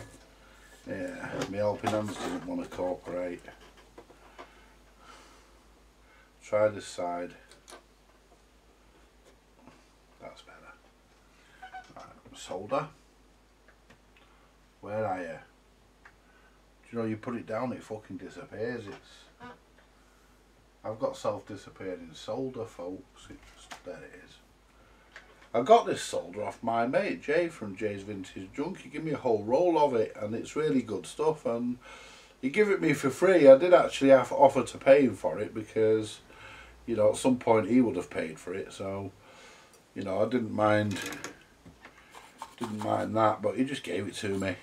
yeah, my helping hands didn't want to cooperate. Try this side. That's better. Right, solder. Where are you? Do you know, you put it down, it fucking disappears. I've got self-disappearing solder, folks. There it is. I got this solder off my mate Jay from Jay's Vintage Junk. He gave me a whole roll of it, and it's really good stuff, and he gave it me for free. I did actually have to offer to pay him for it, because, you know, at some point he would have paid for it, so, you know, I didn't mind that, but he just gave it to me.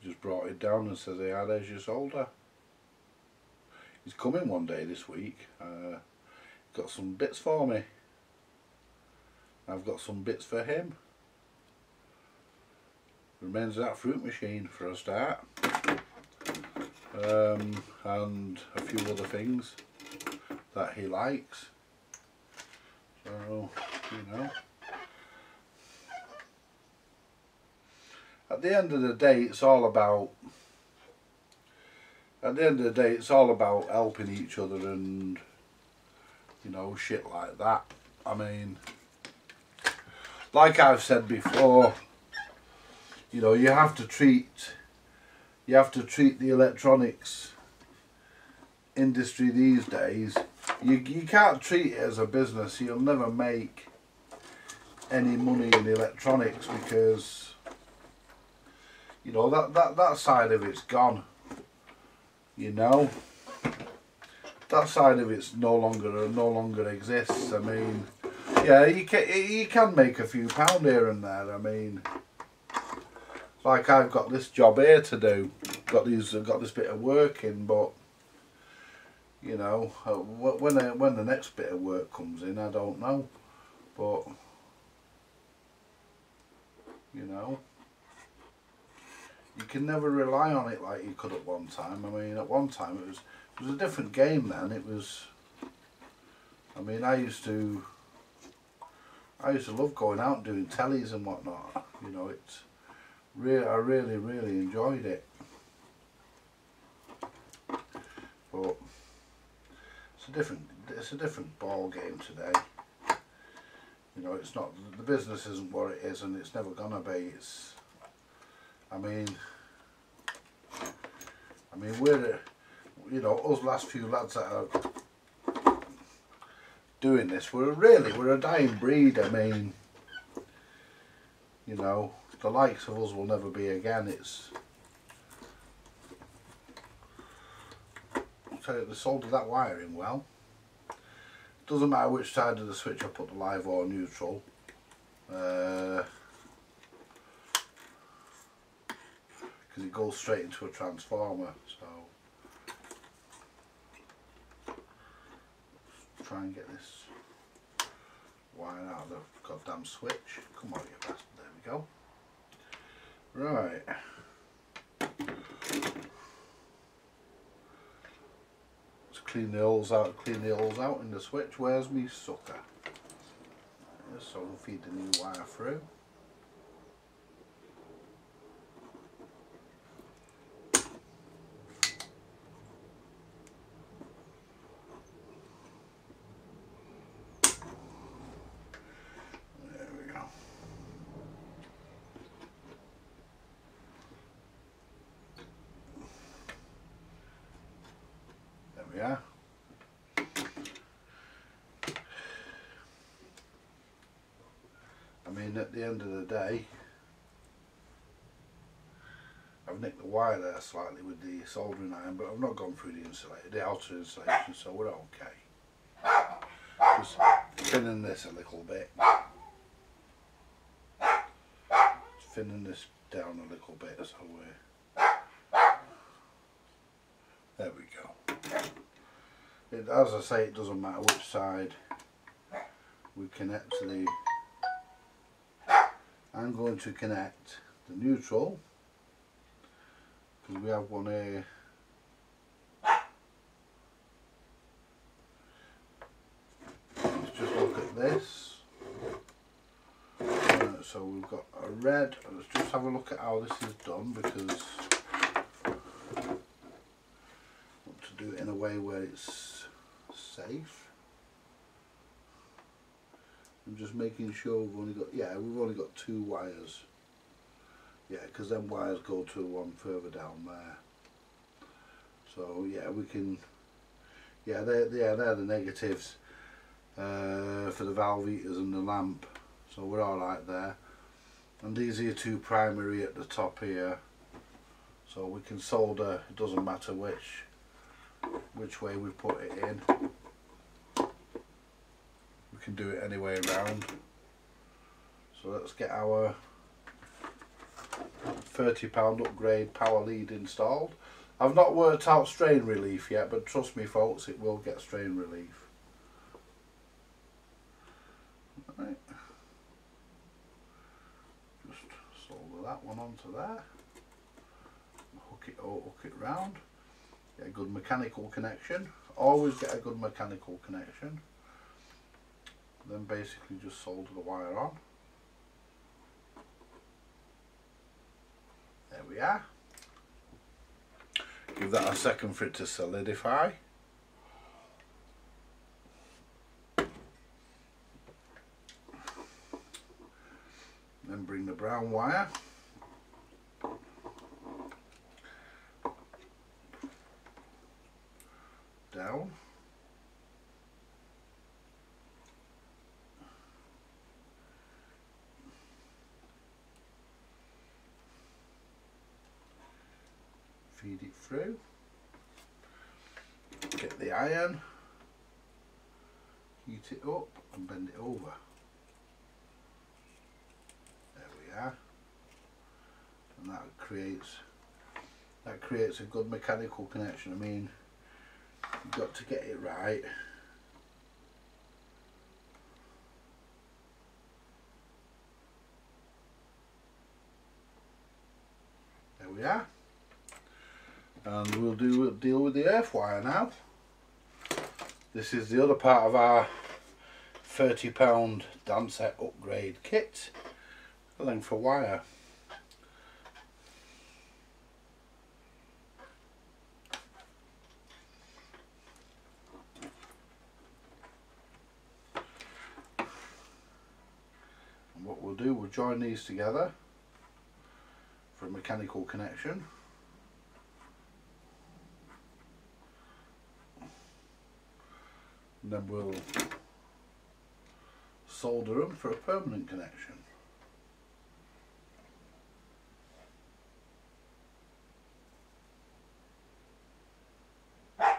Just brought it down and says, "Yeah, there's your solder." He's coming one day this week. Got some bits for me. I've got some bits for him. Remains that fruit machine for a start, and a few other things that he likes. So, you know, at the end of the day, it's all about. At the end of the day, it's all about helping each other, and, you know, shit like that. I mean, like I've said before, you know, you have to treat the electronics industry these days. You can't treat it as a business. You'll never make any money in electronics, because, you know, that side of it's gone. You know, that side of it's no longer exists. I mean, yeah, you can make a few pound here and there. I mean, like, I've got this job here to do, got this bit of work in, but, you know, when the next bit of work comes in, I don't know, but you know, you can never rely on it like you could at one time. I mean, at one time it was a different game then. It was, I mean, I used to love going out and doing tellies and whatnot. You know, it's I really enjoyed it. But it's a different ball game today. You know, it's not, the business isn't what it is, and it's never gonna be. It's, I mean we're, you know, us last few lads that are doing this, we're a dying breed. I mean, you know, the likes of us will never be again. It's, so they soldered that wiring well. Doesn't matter which side of the switch I put the live or neutral. Because it goes straight into a transformer. So try and get this wire out of the goddamn switch. Come on, you bastard. There we go. Right. Let's clean the holes out. Clean the holes out in the switch. Where's me sucker? So we'll feed the new wire through. Yeah. I mean, at the end of the day, I've nicked the wire there slightly with the soldering iron, but I've not gone through the outer insulation, so we're okay. Just thinning this a little bit. Thinning this down a little bit, so we're, there we go. As I say, it doesn't matter which side we connect to the, I'm going to connect the neutral, because we have one here. Let's just look at this. So we've got a red. Let's just have a look at how this is done, because I want to do it in a way where it's safe. I'm just making sure we've only got two wires. Yeah, because them wires go to one further down there. So yeah, we can. Yeah, they're the negatives for the valve heaters and the lamp. So we're all right there. And these are your two primary at the top here. So we can solder. It doesn't matter which way we put it in. We can do it any way around. So let's get our £30 upgrade power lead installed. I've not worked out strain relief yet, but trust me folks, it will get strain relief. Right. Just solder that one onto there. Hook it round. Get a good mechanical connection. Always get a good mechanical connection. Then basically just solder the wire on. There we are. Give that a second for it to solidify. Then bring the brown wire down. Feed it through. Get the iron, heat it up and bend it over. There we are. And that creates a good mechanical connection. I mean, You've got to get it right. There we are. And we'll deal with the earth wire now. This is the other part of our £30 DANSETTE upgrade kit. The length of wire. And what we'll do, we'll join these together for a mechanical connection. And then we'll solder them for a permanent connection. There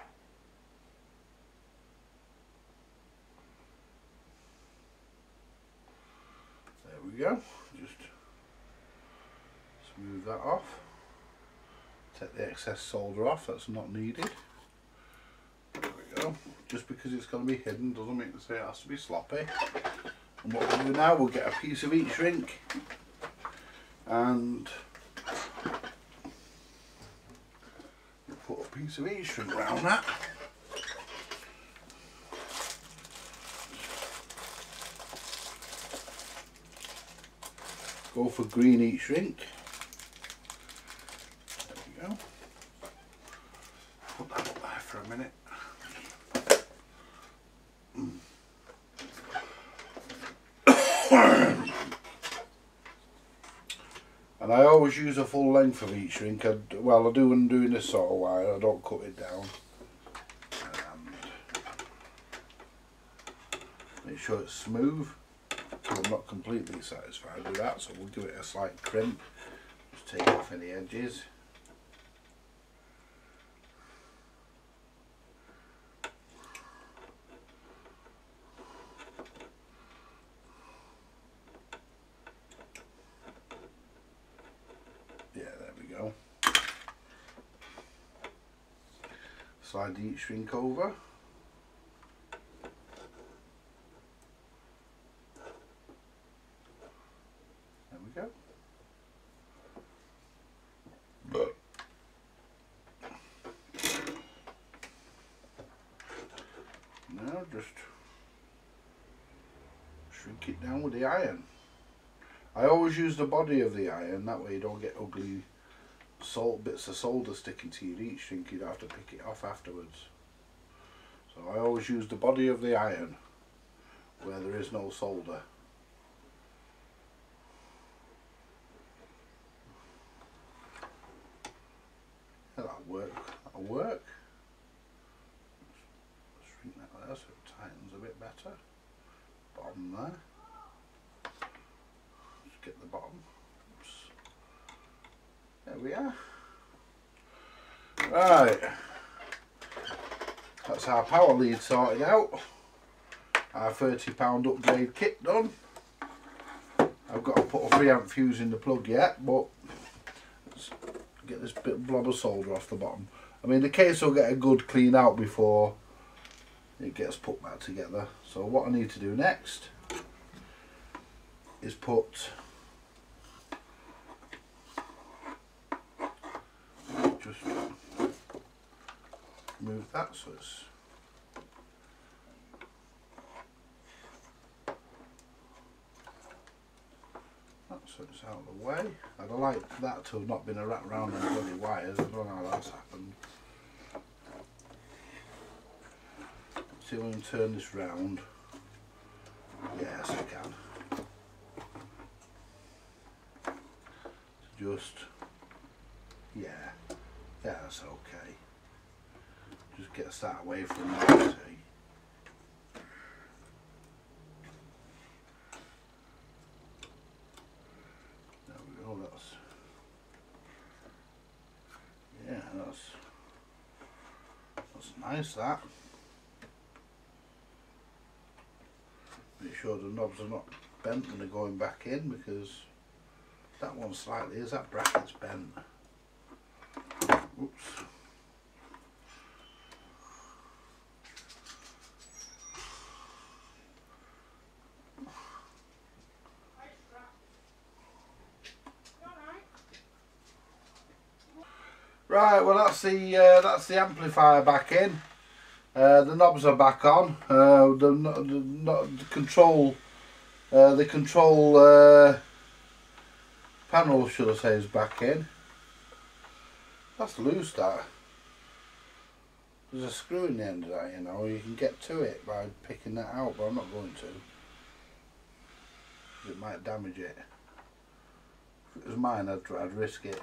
we go. Just smooth that off. Take the excess solder off, that's not needed. There we go. Just because it's going to be hidden doesn't mean to say it has to be sloppy. And what we'll do now, we'll get a piece of heat shrink and we'll put a piece of heat shrink around that. Go for green heat shrink. There we go. Put that up there for a minute. And I always use a full length of heat shrink. Well, I do when I'm doing this sort of wire, I don't cut it down. Make sure it's smooth. I'm not completely satisfied with that, so we'll give it a slight crimp. Just take off any edges. Yeah, there we go. Slide the heat shrink over. There we go. Now just shrink it down with the iron. I always use the body of the iron, that way you don't get ugly bits of solder sticking to your heat shrink. You'd have to pick it off afterwards. So I always use the body of the iron where there is no solder. Yeah, that'll work. That'll work. Shrink that there so it tightens a bit better. Bottom there. Just get the bottom. Oops. There we are. Right. That's our power lead sorted out. Our £30 upgrade kit done. I've got to put a 3A fuse in the plug yet, but let's get this bit blob of solder off the bottom. I mean, the case will get a good clean out before it gets put back together. So what I need to do next is put just move that so it's out of the way. I'd like that to have not been a wrap around the bloody wires. I don't know how that's happened. See if I can turn this round. Yes, I can. Just, yeah, that's okay. Just get that away from that, see. There we go, that's nice, that. Make sure the knobs are not bent when they're going back in, because that one slightly is, that bracket's bent. Oops. Right, well that's the amplifier back in. The knobs are back on. The control panel, should I say, is back in. That's loose, that. There's a screw in the end of that, you know. You can get to it by picking that out, but I'm not going to. It might damage it. If it was mine, I'd risk it.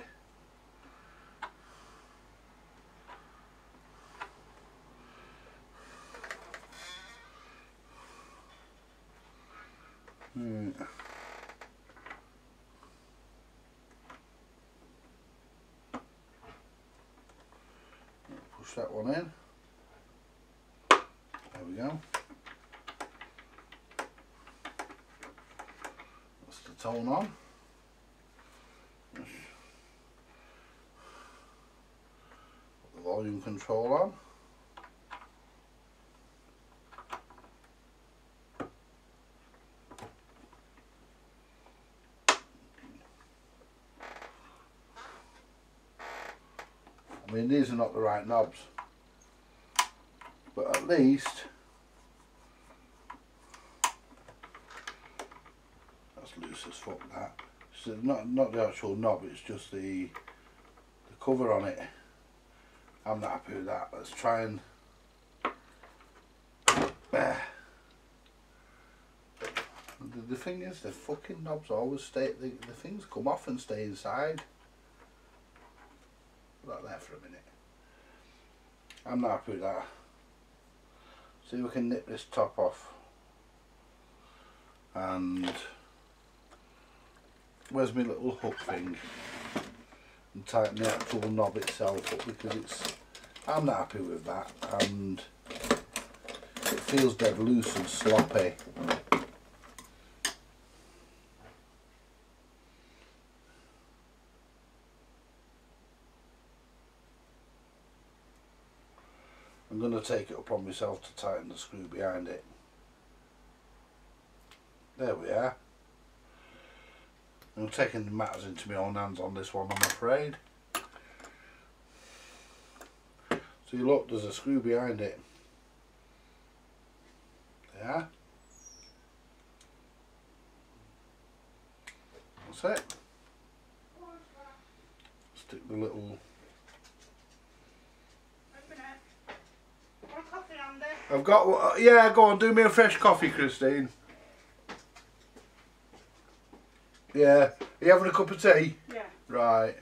Push that one in. There we go. That's the tone on. Put the volume control on. I mean, these are not the right knobs, but at least that's loose as fuck. That so not the actual knob, it's just the cover on it. I'm not happy with that. Let's try and the thing is, the fucking knobs always stay. The things come off and stay inside. Put that there for a minute. I'm not happy with that. See if we can nip this top off. And where's my little hook thing? And tighten the actual knob itself up, because I'm not happy with that, and it feels dead loose and sloppy. I'm going to take it upon myself to tighten the screw behind it. There we are. I'm taking the matters into my own hands on this one, I'm afraid. So you look, there's a screw behind it. There. That's it. Stick the little... I've got, yeah, go on, do me a fresh coffee, Christine. Yeah, are you having a cup of tea? Yeah. Right.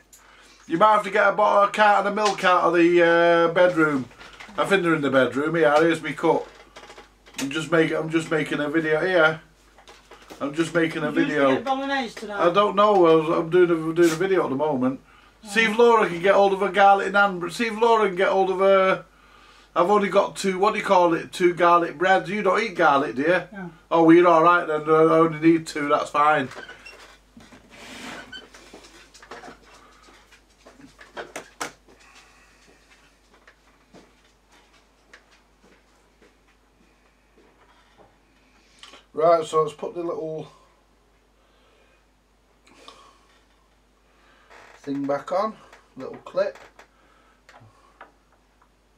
You might have to get a bottle of carton of milk out of the bedroom. I think they're in the bedroom. Yeah, here's my cup. I'm just making a video here. I'm just making a video. Get bolognese today? I don't know. I'm doing a video at the moment. See if Laura can get hold of a garlic naan. See if Laura can get hold of a... I've only got two, what do you call it, 2 garlic breads. You don't eat garlic, do you? No. Oh, well, you're alright then. I only need 2, that's fine. Right, so let's put the little thing back on, little clip.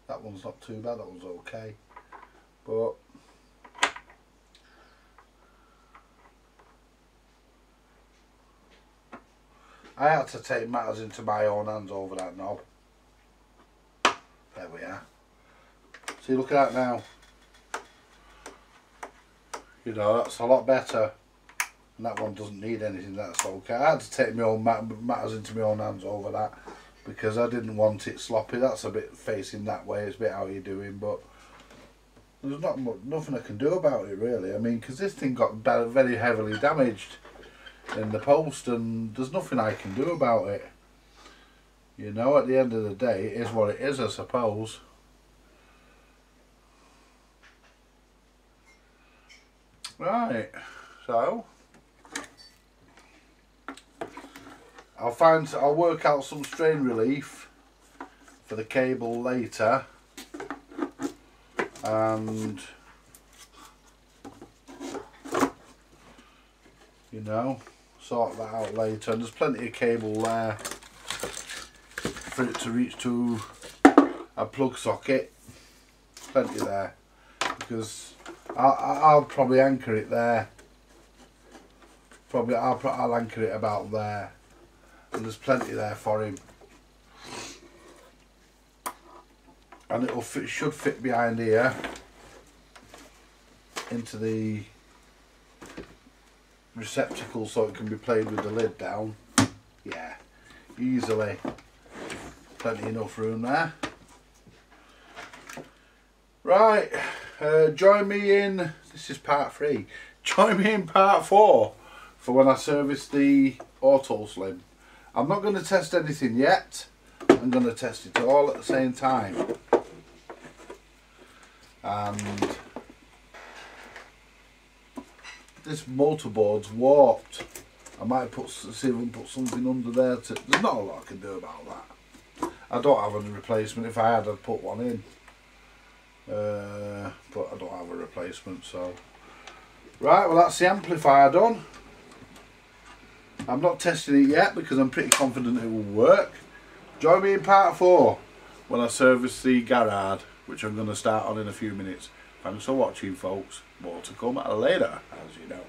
That one's not too bad, that one's okay, but I had to take matters into my own hands over that knob. There we are. See, look at that now. You know, that's a lot better. And that one doesn't need anything, that's okay. I had to take my own matters into my own hands over that, because I didn't want it sloppy. That's a bit facing that way, it's a bit how you're doing, but there's nothing I can do about it really. I mean, because this thing got very heavily damaged in the post, and there's nothing I can do about it. You know, at the end of the day, it is what it is, I suppose. Right, so I'll work out some strain relief for the cable later, and you know, sort that out later. And there's plenty of cable there for it to reach to a plug socket. Plenty there, because I'll probably anchor it there. I'll anchor it about there, and there's plenty there for him. And should fit behind here into the receptacle, so it can be played with the lid down. Yeah, easily. Plenty enough room there. Right, join me in, this is part 3, join me in part 4 for when I service the Auto Slim. I'm not going to test anything yet, I'm going to test it all at the same time. And this motorboard's warped. I might see if I can put something under there. There's not a lot I can do about that. I don't have a replacement. If I had, I'd put one in. But I don't have a replacement, so. Right, well that's the amplifier done. I'm not testing it yet because I'm pretty confident it will work. Join me in part 4 when I service the Garrard, which I'm going to start on in a few minutes. Thanks for watching, folks. More to come later, as you know.